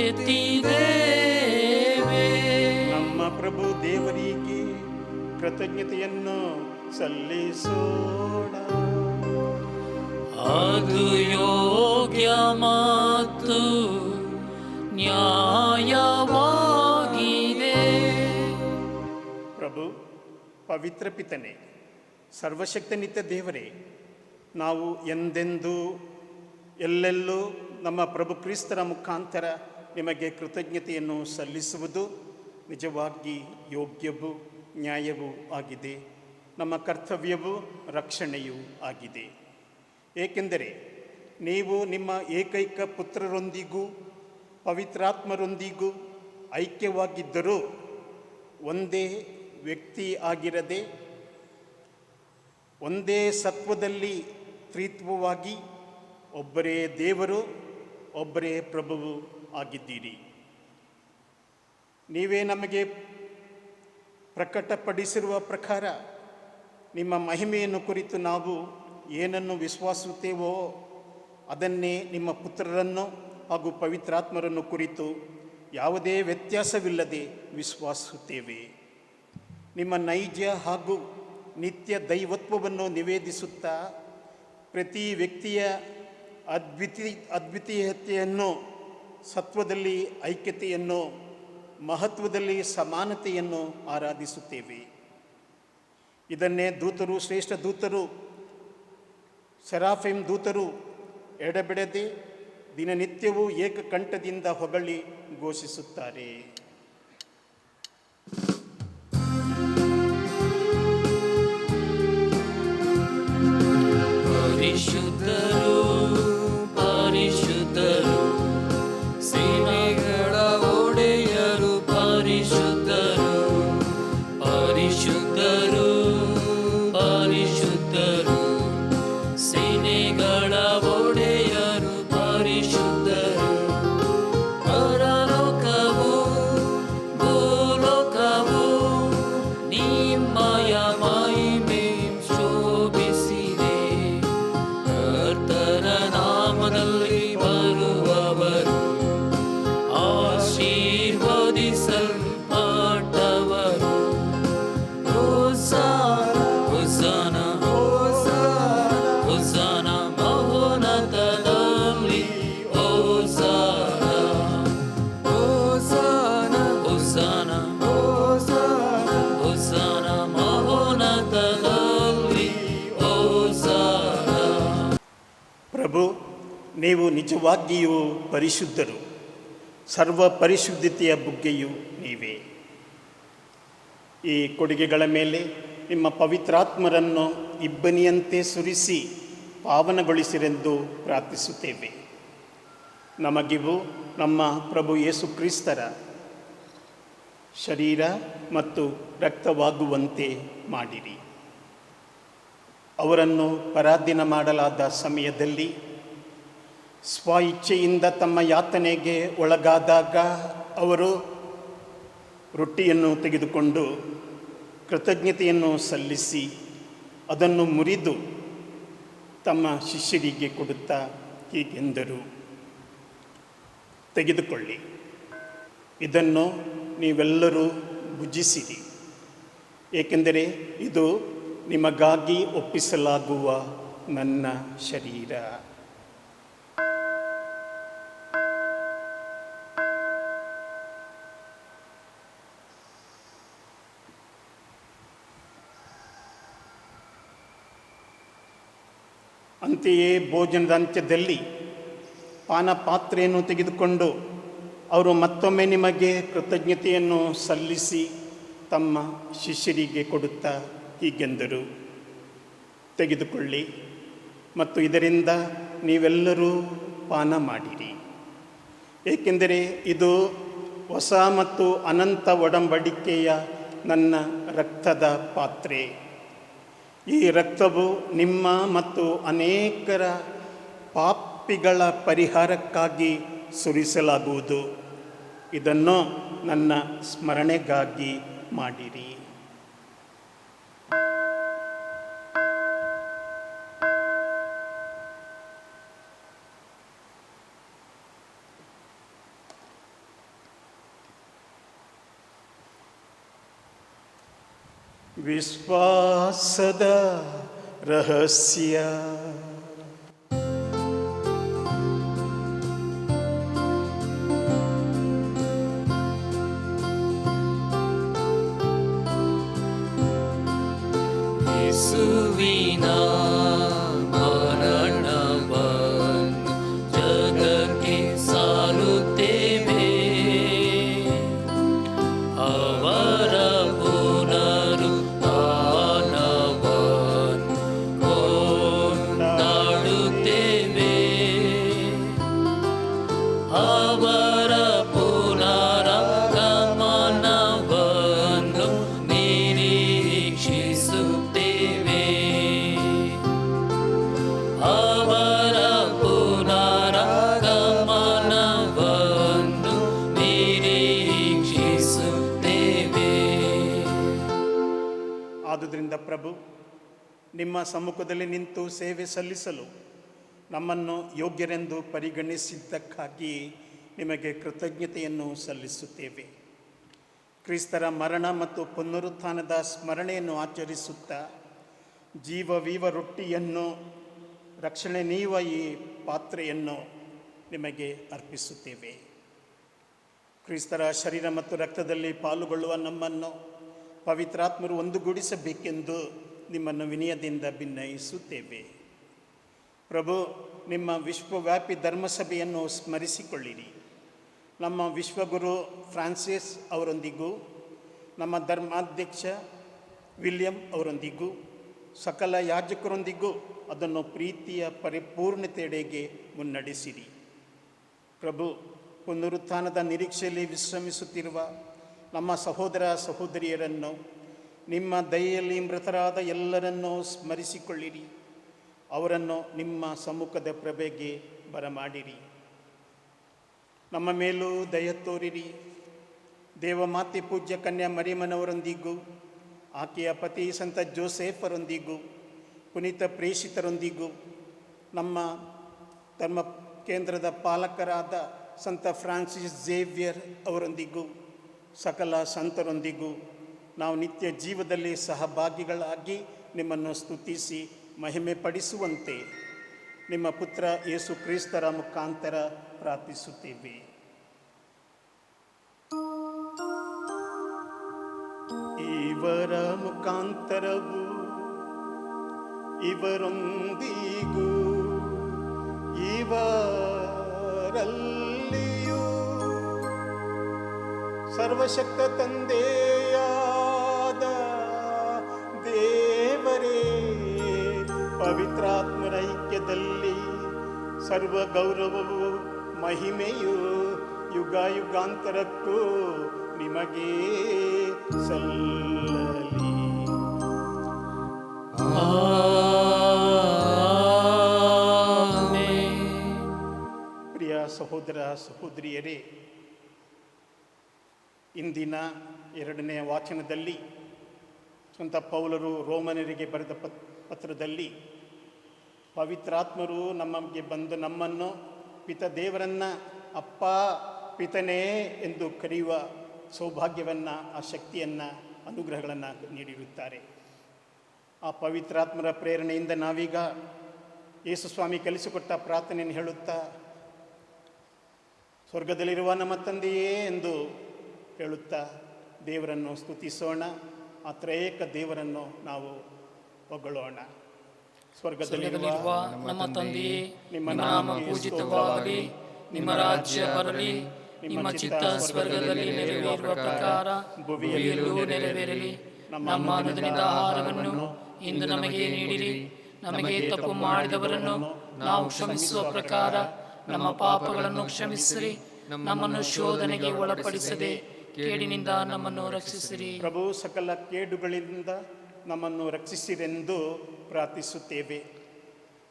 ಎತ್ತಿದ್ದೇವೆ. ನಮ್ಮ ಪ್ರಭು ದೇವರಿಗೆ ಕೃತಜ್ಞತೆಯನ್ನು ಸಲ್ಲಿಸೋಣ. ಅದು ಯೋಗ್ಯ ಮತ್ತು ನ್ಯಾಯವಾಗಿದೆ. ಪ್ರಭು ಪವಿತ್ರ ಪಿತನೆ, ಸರ್ವಶಕ್ತ ನಿತ್ಯ ದೇವರೇ, ನಾವು ಎಂದೆಂದೂ ಎಲ್ಲೆಲ್ಲೂ ನಮ್ಮ ಪ್ರಭು ಕ್ರಿಸ್ತರ ಮುಖಾಂತರ ನಿಮಗೆ ಕೃತಜ್ಞತೆಯನ್ನು ಸಲ್ಲಿಸುವುದು ನಿಜವಾಗಿ ಯೋಗ್ಯವೂ ನ್ಯಾಯವೂ ಆಗಿದೆ. ನಮ್ಮ ಕರ್ತವ್ಯವೂ ರಕ್ಷಣೆಯೂ ಆಗಿದೆ. ಏಕೆಂದರೆ ನೀವು ನಿಮ್ಮ ಏಕೈಕ ಪುತ್ರರೊಂದಿಗೂ ಪವಿತ್ರಾತ್ಮರೊಂದಿಗೂ ಐಕ್ಯವಾಗಿದ್ದರೂ ಒಂದೇ ವ್ಯಕ್ತಿ ಆಗಿರದೆ ಒಂದೇ ಸತ್ವದಲ್ಲಿ ತ್ರಿತ್ವವಾಗಿ ಒಬ್ಬರೇ ದೇವರು ಒಬ್ಬರೇ ಪ್ರಭುವು ಆಗಿದ್ದೀರಿ. ನೀವೇ ನಮಗೆ ಪ್ರಕಟಪಡಿಸಿರುವ ಪ್ರಕಾರ ನಿಮ್ಮ ಮಹಿಮೆಯನ್ನು ಕುರಿತು ನಾವು ಏನನ್ನು ವಿಶ್ವಾಸುತ್ತೇವೋ ಅದನ್ನೇ ನಿಮ್ಮ ಪುತ್ರರನ್ನು ಹಾಗೂ ಪವಿತ್ರಾತ್ಮರನ್ನು ಕುರಿತು ಯಾವುದೇ ವ್ಯತ್ಯಾಸವಿಲ್ಲದೆ ವಿಶ್ವಾಸುತ್ತೇವೆ. ನಿಮ್ಮ ನೈಜ ಹಾಗೂ ನಿತ್ಯ ದೈವತ್ವವನ್ನು ನಿವೇದಿಸುತ್ತಾ ಪ್ರತಿ ವ್ಯಕ್ತಿಯ ಅದ್ವಿತೀಯತೆಯನ್ನು, ಸತ್ವದಲ್ಲಿ ಐಕ್ಯತೆಯನ್ನು, ಮಹತ್ವದಲ್ಲಿ ಸಮಾನತೆಯನ್ನು ಆರಾಧಿಸುತ್ತೇವೆ. ಇದನ್ನೇ ದೂತರು, ಶ್ರೇಷ್ಠ ದೂತರು, ಸೆರಾಫಿಮ್ ದೂತರು ಎಡಬಿಡದೆ ದಿನನಿತ್ಯವೂ ಏಕಕಂಠದಿಂದ ಹೊಗಳಿ ಘೋಷಿಸುತ್ತಾರೆ. ಪರಿಶುದ್ಧರು ಪರಿಶುದ್ಧರು ಸೇನೆಗಳ ಒಡೆಯರು ಪರಿಶುದ್ಧರು ಪರಿಶುದ್ಧರು ಪರಿಶುದ್ಧರು ಸೇನೆಗಳ ಒಡೆಯರು ಪರಿಶುದ್ಧರು. ಪರಲೋಕವು ಭೂಲೋಕವು ನಿಮ್ಮಯ ಮಹಿಮೆ ಶೋಭಿಸಿದೆ. ಕರ್ತರ ನಾಮದಲ್ಲಿ ಬರುವವರು ಆಶೀರ್ವದಿಸಲ್ಪಟ್ಟವರು. ಹೋಸನ ಹೋಸನ ಹೋಸನ ಮಹೋನ್ನತದಲ್ಲಿ ಹೋಸನ ಹೋಸನ ಹೋಸನ ಹೋಸನ ಮಹೋನ್ನತದಲ್ಲಿ ಹೋಸನ. ಪ್ರಭು, ನೀವು ನಿಜವಾಗಿಯೂ ಪರಿಶುದ್ಧರು. ಸರ್ವ ಪರಿಶುದ್ಧತೆಯ ಬುಗ್ಗೆಯೂ ನೀವೇ. ಈ ಕೊಡುಗೆಗಳ ಮೇಲೆ ನಿಮ್ಮ ಪವಿತ್ರಾತ್ಮರನ್ನು ಇಬ್ಬನಿಯಂತೆ ಸುರಿಸಿ ಪಾವನಗೊಳಿಸಿರೆಂದು ಪ್ರಾರ್ಥಿಸುತ್ತೇವೆ. ನಮಗಿವು ನಮ್ಮ ಪ್ರಭು ಯೇಸು ಕ್ರಿಸ್ತರ ಶರೀರ ಮತ್ತು ರಕ್ತವಾಗುವಂತೆ ಮಾಡಿರಿ. ಅವರನ್ನು ಪರಾಧೀನ ಮಾಡಲಾದ ಸಮಯದಲ್ಲಿ ಸ್ವ ಇಚ್ಛೆಯಿಂದ ತಮ್ಮ ಯಾತನೆಗೆ ಒಳಗಾದಾಗ ಅವರು ರೊಟ್ಟಿಯನ್ನು ತೆಗೆದುಕೊಂಡು ಕೃತಜ್ಞತೆಯನ್ನು ಸಲ್ಲಿಸಿ ಅದನ್ನು ಮುರಿದು ತಮ್ಮ ಶಿಷ್ಯರಿಗೆ ಕೊಡುತ್ತಾ ಹೀಗೆಂದರು, ತೆಗೆದುಕೊಳ್ಳಿ, ಇದನ್ನು ನೀವೆಲ್ಲರೂ ಭುಜಿಸಿರಿ, ಏಕೆಂದರೆ ಇದು ನಿಮಗಾಗಿ ಒಪ್ಪಿಸಲಾಗುವ ನನ್ನ ಶರೀರ. ಅಂತೆಯೇ ಭೋಜನದ ಅಂತ್ಯದಲ್ಲಿ ಪಾನಪಾತ್ರೆಯನ್ನು ತೆಗೆದುಕೊಂಡು ಅವರು ಮತ್ತೊಮ್ಮೆ ನಿಮಗೆ ಕೃತಜ್ಞತೆಯನ್ನು ಸಲ್ಲಿಸಿ ತಮ್ಮ ಶಿಷ್ಯರಿಗೆ ಕೊಡುತ್ತಾ ಹೀಗೆಂದರು, ತೆಗೆದುಕೊಳ್ಳಿ ಮತ್ತು ಇದರಿಂದ ನೀವೆಲ್ಲರೂ ಪಾನ ಮಾಡಿರಿ, ಏಕೆಂದರೆ ಇದು ಹೊಸ ಮತ್ತು ಅನಂತ ಒಡಂಬಡಿಕೆಯ ನನ್ನ ರಕ್ತದ ಪಾತ್ರೆ. ಈ ರಕ್ತವು ನಿಮ್ಮ ಮತ್ತು ಅನೇಕರ ಪಾಪಿಗಳ ಪರಿಹಾರಕ್ಕಾಗಿ ಸುರಿಸಲಾಗುವುದು. ಇದನ್ನು ನನ್ನ ಸ್ಮರಣೆಗಾಗಿ ಮಾಡಿರಿ. ವಿಶ್ವಾಸದ ರಹಸ್ಯ. ಯೇಸುವಿನ ಮರಣವನ್ನು ಜಗಕ್ಕೆ ಸಾರುತ್ತೇವೆ, ಅವರ ಕೊಂಡಾಡುತ್ತೇವೆ, ಅವರ ಪುನರಾಗಮನವನ್ನು ನಿರೀಕ್ಷಿಸುತ್ತೇವೆ, ಅವರ ಪುನರಾಗಮನವನ್ನು ನಿರೀಕ್ಷಿಸುತ್ತೇವೆ. ಆದುದರಿಂದ ಪ್ರಭು, ನಿಮ್ಮ ಸಮ್ಮುಖದಲ್ಲಿ ನಿಂತು ಸೇವೆ ಸಲ್ಲಿಸಲು ನಮ್ಮನ್ನು ಯೋಗ್ಯರೆಂದು ಪರಿಗಣಿಸಿದ್ದಕ್ಕಾಗಿ ನಿಮಗೆ ಕೃತಜ್ಞತೆಯನ್ನು ಸಲ್ಲಿಸುತ್ತೇವೆ. ಕ್ರಿಸ್ತರ ಮರಣ ಮತ್ತು ಪುನರುತ್ಥಾನದ ಸ್ಮರಣೆಯನ್ನು ಆಚರಿಸುತ್ತಾ ಜೀವವೀವ ರೊಟ್ಟಿಯನ್ನು, ರಕ್ಷಣೆ ನೀವ ಈ ಪಾತ್ರೆಯನ್ನು ನಿಮಗೆ ಅರ್ಪಿಸುತ್ತೇವೆ. ಕ್ರಿಸ್ತರ ಶರೀರ ಮತ್ತು ರಕ್ತದಲ್ಲಿ ಪಾಲುಗೊಳ್ಳುವ ನಮ್ಮನ್ನು ಪವಿತ್ರಾತ್ಮರು ಒಂದುಗೂಡಿಸಬೇಕೆಂದು ನಿಮ್ಮನ್ನು ವಿನಯದಿಂದ ಭಿನ್ನಯಿಸುತ್ತೇವೆ. ಪ್ರಭು, ನಿಮ್ಮ ವಿಶ್ವವ್ಯಾಪಿ ಧರ್ಮಸಭೆಯನ್ನು ಸ್ಮರಿಸಿಕೊಳ್ಳಿರಿ. ನಮ್ಮ ವಿಶ್ವಗುರು ಫ್ರಾನ್ಸಿಸ್ ಅವರೊಂದಿಗೂ, ನಮ್ಮ ಧರ್ಮಾಧ್ಯಕ್ಷ ವಿಲಿಯಂ ಅವರೊಂದಿಗೂ, ಸಕಲ ಯಾಜಕರೊಂದಿಗೂ ಅದನ್ನು ಪ್ರೀತಿಯ ಪರಿಪೂರ್ಣತೆಯೆಡೆಗೆ ಮುನ್ನಡೆಸಿರಿ. ಪ್ರಭು, ಪುನರುತ್ಥಾನದ ನಿರೀಕ್ಷೆಯಲ್ಲಿ ವಿಶ್ರಮಿಸುತ್ತಿರುವ ನಮ್ಮ ಸಹೋದರ ಸಹೋದರಿಯರನ್ನು, ನಿಮ್ಮ ದಯೆಯಲ್ಲಿ ಮೃತರಾದ ಎಲ್ಲರನ್ನೂ ಸ್ಮರಿಸಿಕೊಳ್ಳಿರಿ. ಅವರನ್ನು ನಿಮ್ಮ ಸಮ್ಮುಖದ ಪ್ರಭೆಗೆ ಬರಮಾಡಿರಿ. ನಮ್ಮ ಮೇಲೂ ದಯ ತೋರಿರಿ. ದೇವಮಾತೆ ಪೂಜ್ಯ ಕನ್ಯಾ ಮರಿಯಮ್ಮನವರೊಂದಿಗೂ, ಆಕೆಯ ಪತಿ ಸಂತ ಜೋಸೆಫರೊಂದಿಗೂ, ಪುನೀತ ಪ್ರೇಷಿತರೊಂದಿಗೂ, ನಮ್ಮ ಧರ್ಮ ಕೇಂದ್ರದ ಪಾಲಕರಾದ ಸಂತ ಫ್ರಾನ್ಸಿಸ್ ಝೇವಿಯರ್ ಅವರೊಂದಿಗೂ, ಸಕಲ ಸಂತರೊಂದಿಗೂ ನಾವು ನಿತ್ಯ ಜೀವದಲ್ಲಿ ಸಹಭಾಗಿಗಳಾಗಿ ನಿಮ್ಮನ್ನು ಸ್ತುತಿಸಿ ಮಹಿಮೆ ಪಡಿಸುವಂತೆ ನಿಮ್ಮ ಪುತ್ರ ಯೇಸು ಕ್ರಿಸ್ತರ ಮುಖಾಂತರ ಪ್ರಾರ್ಥಿಸುತ್ತೇವೆ. ಇವರ ಮುಖಾಂತರವು ಇವರೊಂದಿಗೂ ಇವರಲ್ಲಿಯೂ ಸರ್ವಶಕ್ತ ತಂದೆಯಾದ ಪವಿತ್ರಾತ್ಮರ ಐಕ್ಯದಲ್ಲಿ ಸರ್ವ ಗೌರವವು ಮಹಿಮೆಯು ಯುಗ ಯುಗಾಂತರಕ್ಕೂ ನಿಮಗೆ ಸಲ್ಲಲಿ. ಪ್ರಿಯ ಸಹೋದರ ಸಹೋದರಿಯರೇ, ಇಂದಿನ 2ನೇ ವಾಚನದಲ್ಲಿ ಸಂತ ಪೌಲರು ರೋಮನರಿಗೆ ಬರೆದ ಪತ್ರದಲ್ಲಿ ಪವಿತ್ರಾತ್ಮರು ನಮಗೆ ಬಂದು ನಮ್ಮನ್ನು ಪಿತ ದೇವರನ್ನು ಅಪ್ಪ ಪಿತನೇ ಎಂದು ಕರೆಯುವ ಸೌಭಾಗ್ಯವನ್ನು, ಆ ಶಕ್ತಿಯನ್ನು, ಅನುಗ್ರಹಗಳನ್ನು ನೀಡಿರುತ್ತಾರೆ. ಆ ಪವಿತ್ರಾತ್ಮರ ಪ್ರೇರಣೆಯಿಂದ ನಾವೀಗ ಯೇಸು ಸ್ವಾಮಿ ಕಲಿಸಿಕೊಟ್ಟ ಪ್ರಾರ್ಥನೆಯನ್ನು ಹೇಳುತ್ತಾ ಸ್ವರ್ಗದಲ್ಲಿರುವ ನಮ್ಮ ತಂದೆಯೇ ಎಂದು ಹೇಳುತ್ತಾ ದೇವರನ್ನು ಸ್ತುತಿಸೋಣ. ಆ ತ್ರಯೇಕ ದೇವರನ್ನು ನಾವು ಹೊಗಳೋಣ. ಸ್ವರ್ಗದಲ್ಲಿರುವ ನಮ್ಮ ತಂದೆಯೇ, ನಿಮ್ಮ ನಾಮ ಪೂಜಿತವಾಗಲಿ, ನಿಮ್ಮ ರಾಜ್ಯ ಬರಲಿ, ನಿಮ್ಮ ಚಿತ್ತ ಸ್ವರ್ಗದಲ್ಲಿ ನೆರವೇರುವ ಪ್ರಕಾರ ಭೂಮಿಯಲ್ಲೂ ನೆರವೇರಲಿ. ನಮ್ಮ ಅನುದಿನದ ಆಹಾರವನ್ನು ಇಂದು ನಮಗೆ ನೀಡಿರಿ. ನಮಗೆ ತಪ್ಪು ಮಾಡಿದವರನ್ನು ನಾವು ಕ್ಷಮಿಸುವ ಪ್ರಕಾರ ನಮ್ಮ ಪಾಪಗಳನ್ನು ಕ್ಷಮಿಸಿರಿ. ನಮ್ಮನ್ನು ಶೋಧನೆಗೆ ಒಳಪಡಿಸದೆ ಕೇಡಿನಿಂದ ನಮ್ಮನ್ನು ರಕ್ಷಿಸಿರಿ. ಪ್ರಭು, ಸಕಲ ಕೇಡುಗಳಿಂದ ನಮ್ಮನ್ನು ರಕ್ಷಿಸಿರೆಂದು ಪ್ರಾರ್ಥಿಸುತ್ತೇವೆ.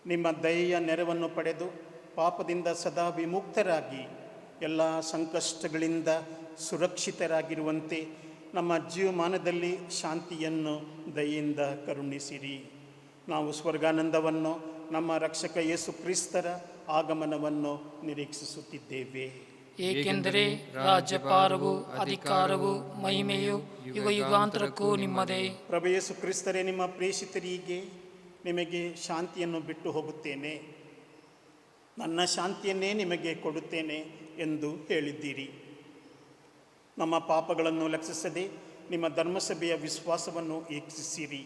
ನಿಮ್ಮ ದಯೆಯ ನೆರವನ್ನು ಪಡೆದು ಪಾಪದಿಂದ ಸದಾ ವಿಮುಕ್ತರಾಗಿ ಎಲ್ಲ ಸಂಕಷ್ಟಗಳಿಂದ ಸುರಕ್ಷಿತರಾಗಿರುವಂತೆ ನಮ್ಮ ಜೀವಮಾನದಲ್ಲಿ ಶಾಂತಿಯನ್ನು ದಯೆಯಿಂದ ಕರುಣಿಸಿರಿ. ನಾವು ಸ್ವರ್ಗಾನಂದವನ್ನು, ನಮ್ಮ ರಕ್ಷಕ ಯೇಸು ಕ್ರಿಸ್ತರ ಆಗಮನವನ್ನು ನಿರೀಕ್ಷಿಸುತ್ತಿದ್ದೇವೆ. ಏಕೆಂದರೆ ರಾಜ್ಯಪಾರವು, ಅಧಿಕಾರವು, ಮಹಿಮೆಯು ಯುಗ ಯುಗಾಂತರಕ್ಕೂ ನಿಮ್ಮದೇ. ಪ್ರಭು ಯೇಸು ಕ್ರಿಸ್ತರೇ, ನಿಮ್ಮ ಪ್ರೇಷಿತರಿಗೆ ನಿಮಗೆ ಶಾಂತಿಯನ್ನು ಬಿಟ್ಟು ಹೋಗುತ್ತೇನೆ, ನನ್ನ ಶಾಂತಿಯನ್ನೇ ನಿಮಗೆ ಕೊಡುತ್ತೇನೆ ಎಂದು ಹೇಳಿದ್ದೀರಿ. ನಮ್ಮ ಪಾಪಗಳನ್ನು ಲಕ್ಷಿಸದೆ ನಿಮ್ಮ ಧರ್ಮಸಭೆಯ ವಿಶ್ವಾಸವನ್ನು ವೀಕ್ಷಿಸಿರಿ.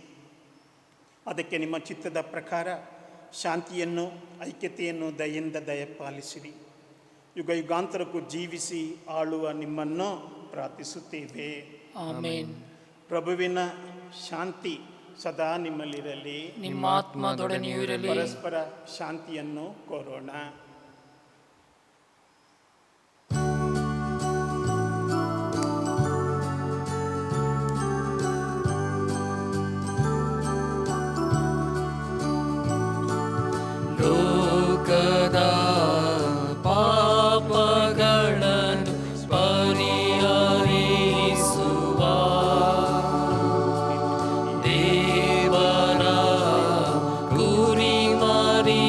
ಅದಕ್ಕೆ ನಿಮ್ಮ ಚಿತ್ತದ ಪ್ರಕಾರ ಶಾಂತಿಯನ್ನು, ಐಕ್ಯತೆಯನ್ನು ದಯೆಯಿಂದ ದಯಪಾಲಿಸಿರಿ. ಯುಗ ಯುಗಾಂತರಕ್ಕೂ ಜೀವಿಸಿ ಆಳುವ ನಿಮ್ಮನ್ನು ಪ್ರಾರ್ಥಿಸುತ್ತೇವೆ. ಆಮೆನ್. ಪ್ರಭುವಿನ ಶಾಂತಿ ಸದಾ ನಿಮ್ಮಲ್ಲಿರಲಿ, ನಿಮ್ಮ ಆತ್ಮದೊಡನೆಯೂ ಇರಲಿ. ಪರಸ್ಪರ ಶಾಂತಿಯನ್ನು ಕೋರೋಣ. ಲೋಕದ ಪಾಪಗಳನ್ನು ಪರಿಹರಿಸುವ ದೇವರ ಕುರಿಮರಿ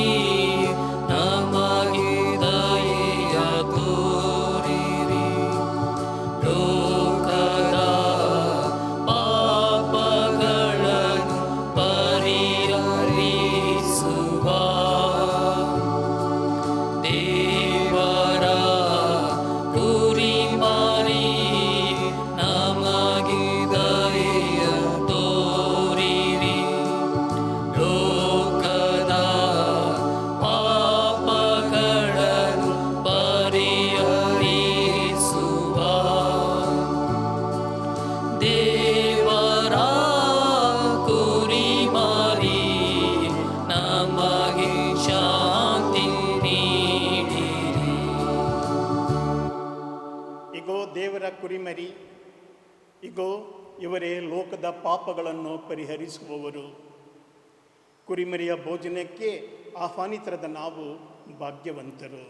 ನಮಗೆ ದಯೆಯ ತೋರಿರಿ. ಲೋಕದ ಪಾಪಗಳನ್ನು ಪರಿಹರಿಸುವ ದೇವರ ಕುರಿಮರಿ ನಮಗೆ ದಯೆಯ ತೋರಿರಿ. ಲೋಕದ ಪಾಪಗಳನ್ನು ಪರಿಹರಿಸುವ ದೇವರ ಕುರಿಮರಿ ನಮಗೆ ಶಾಂತಿ ನೀಡಿರಿ. ಇಗೋ ದೇವರ ಕುರಿಮರಿ, ಇಗೋ ಇವರೇ ಲೋಕದ ಪಾಪಗಳನ್ನು ಪರಿಹರಿಸುವವರು. ಕುರಿಮರಿಯ ಭೋಜನಕ್ಕೆ ಆಹ್ವಾನಿತರಾದ ನಾವು ಭಾಗ್ಯವಂತರು.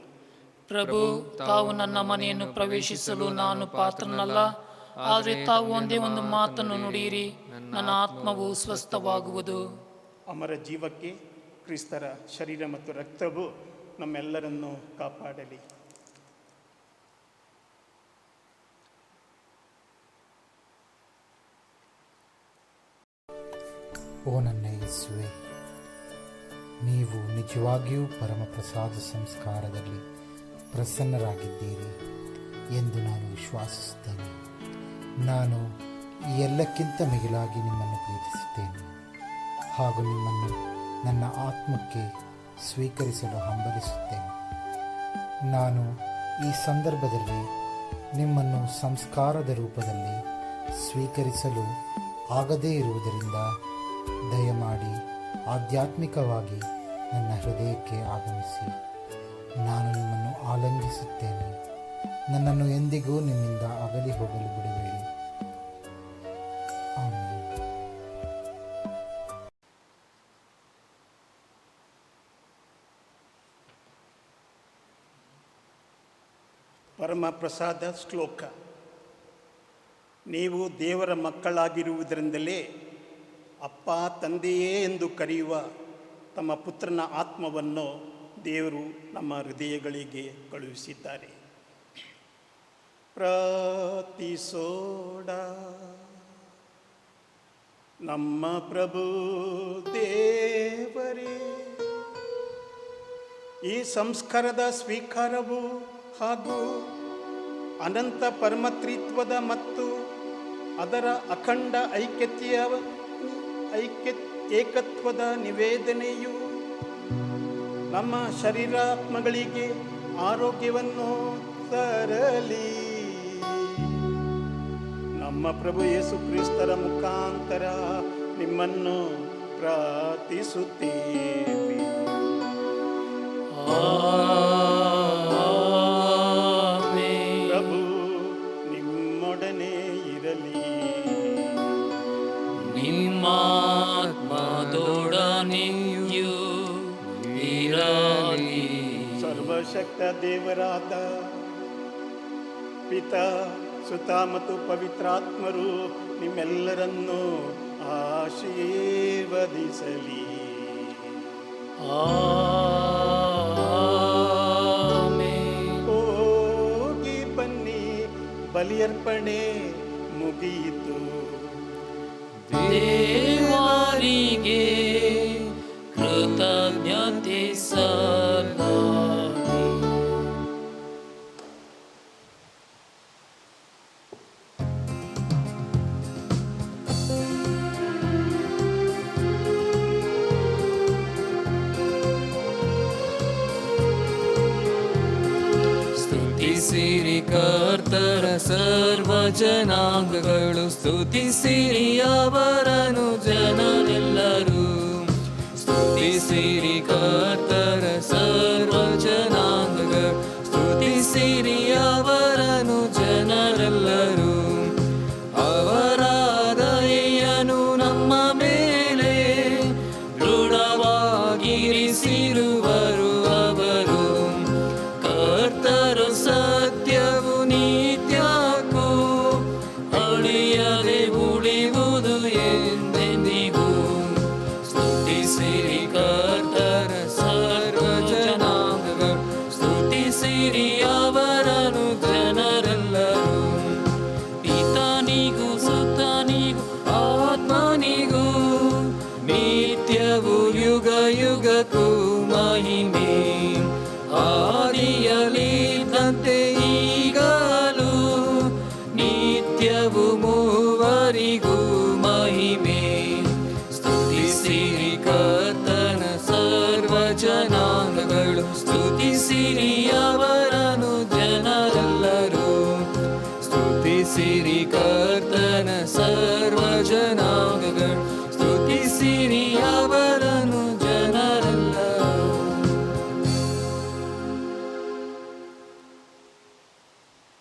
ಪ್ರಭು, ತಾವು ನನ್ನ ಮನೆಯನ್ನು ಪ್ರವೇಶಿಸಲು ನಾನು ಪಾತ್ರನಲ್ಲ, ಆದರೆ ತಾವು ಒಂದೇ ಒಂದು ಮಾತನ್ನು ನುಡಿಯಿರಿ, ನನ್ನ ಆತ್ಮವು ಸ್ವಸ್ಥವಾಗುವುದು. ಅಮರ ಜೀವಕ್ಕೆ ಕ್ರಿಸ್ತರ ಶರೀರ ಮತ್ತು ರಕ್ತವು ನಮ್ಮೆಲ್ಲರನ್ನು ಕಾಪಾಡಲಿ. ಓ ನನ್ನ ಯೇಸುವೆ, ನೀವು ನಿಜವಾಗಿಯೂ ಪರಮಪ್ರಸಾದ ಸಂಸ್ಕಾರದಲ್ಲಿ ಪ್ರಸನ್ನರಾಗಿದ್ದೀರಿ ಎಂದು ನಾನು ವಿಶ್ವಾಸಿಸುತ್ತೇನೆ. ನಾನು ಈ ಎಲ್ಲಕ್ಕಿಂತ ಮಿಗಿಲಾಗಿ ನಿಮ್ಮನ್ನು ಪ್ರೀತಿಸುತ್ತೇನೆ ಹಾಗೂ ನಿಮ್ಮನ್ನು ನನ್ನ ಆತ್ಮಕ್ಕೆ ಸ್ವೀಕರಿಸಲು ಹಂಬಲಿಸುತ್ತೇನೆ. ನಾನು ಈ ಸಂದರ್ಭದಲ್ಲಿ ನಿಮ್ಮನ್ನು ಸಂಸ್ಕಾರದ ರೂಪದಲ್ಲಿ ಸ್ವೀಕರಿಸಲು ಆಗದೇ ಇರುವುದರಿಂದ ದಯಮಾಡಿ ಆಧ್ಯಾತ್ಮಿಕವಾಗಿ ನನ್ನ ಹೃದಯಕ್ಕೆ ಆಗಮಿಸಿ. ನಾನು ನಿಮ್ಮನ್ನು ಆಲಂಘಿಸುತ್ತೇನೆ. ನನ್ನನ್ನು ಎಂದಿಗೂ ನಿಮ್ಮಿಂದ ಅಗಲಿ ಹೋಗಲು ಬಿಡಬೇಡಿ. ಆಮೆನ್. ಪರಮ ಪ್ರಸಾದ ಶ್ಲೋಕ. ನೀವು ದೇವರ ಮಕ್ಕಳಾಗಿರುವುದರಿಂದಲೇ ಅಪ್ಪ ತಂದೆಯೇ ಎಂದು ಕರೆಯುವ ತಮ್ಮ ಪುತ್ರನ ಆತ್ಮವನ್ನು ದೇವರು ನಮ್ಮ ಹೃದಯಗಳಿಗೆ ಕಳುಹಿಸಿದ್ದಾರೆ. ಪ್ರಾರ್ಥಿಸೋಣ. ನಮ್ಮ ಪ್ರಭು ದೇವರೇ, ಈ ಸಂಸ್ಕಾರದ ಸ್ವೀಕಾರವು ಹಾಗೂ ಅನಂತ ಪರಮತ್ರಿತ್ವದ ಮತ್ತು ಅದರ ಅಖಂಡ ಏಕತ್ವದ ನಿವೇದನೆಯು ನಮ್ಮ ಶರೀರಾತ್ಮಗಳಿಗೆ ಆರೋಗ್ಯವನ್ನು ತರಲಿ. ನಮ್ಮ ಪ್ರಭು ಯೇಸು ಕ್ರಿಸ್ತರ ಮುಖಾಂತರ ನಿಮ್ಮನ್ನು ಪ್ರಾರ್ಥಿಸುತ್ತೇವೆ. ಪ್ರಭು ನಿಮ್ಮೊಡನೆ ಇರಲಿ. ನಿಮ್ಮಾತ್ಮದೊಡನೆಯೂ ಇರಲಿ. ಸರ್ವಶಕ್ತ ದೇವರಾದ ಪಿತಾ, ಸುತ ಮತ್ತು ಪವಿತ್ರಾತ್ಮರು ನಿಮ್ಮೆಲ್ಲರನ್ನೂ ಆಶೀರ್ವದಿಸಲಿ. ಹೋಗಿ ಬನ್ನಿ, ಬಲಿಯರ್ಪಣೆ ಮುಗಿಯಿತು. ದೇವರಿಗೆ ಕೃತಜ್ಞತೆ ಸಲ್ಲಿಸಿ. ಸ್ತುತಿಸಿರಿ ಕರ್ತರ ಸರ್ವ ಜನಾಂಗಗಳು, ಸ್ತುತಿಸಿರಿ ಅವರನ್ನು ಜನರೆಲ್ಲರೂ. ಸ್ತುತಿಸಿರಿ ಕರ್ತರ ಸರ್ವ ಜನಾಂಗಗಳು, ಸ್ತುತಿಸಿರಿ ಅವರನ್ನು ಜನರೆಲ್ಲರೂ. ಅವರ ದಯೆಯನ್ನು ನಮ್ಮ ಮೇಲೆ ದೃಢವಾಗಿರಿಸಿರುವರು ಅವರು. ಕರ್ತರು ಸತ್ಯವು ನಿತ್ಯಕ್ಕೂ ಅಳಿಯದೆ ಉಳಿಯುವುದು ಎಂದೆಂದಿಗೂ. ಸ್ತುತಿಸಿರಿ ಕರ್ತರ ಸರ್ವ ಜನಾಂಗಗಳು, ಸ್ತುತಿಸಿರಿ ಅವರನ್ನು ಜನರೆಲ್ಲರೂ. ಪಿತನಿಗೂ ಸುತನಿಗೂ ಆತ್ಮನಿಗೂ ನಿತ್ಯವೂ ಯುಗ ಯುಗಕ್ಕೂ ಮಹಿಮೆ. ಆದಿಯಲ್ಲಿದ್ದಂತೆ ಈಗಲೂ ನಿತ್ಯವೂ ಮೂವರಿಗೂ ಮಹಿಮೆ. ಸ್ತುತಿಸಿರಿ ಕರ್ತನ ಸರ್ವ ಜನಾಂಗಗಳು, ಸ್ತುತಿಸಿರಿ ಅವರನ್ನು ಜನರೆಲ್ಲರೂ. ಸ್ತುತಿಸಿರಿ ಕರ್ತನ ಸರ್ವ ಜನಾಂಗಗಳು, ಸ್ತುತಿಸಿರಿ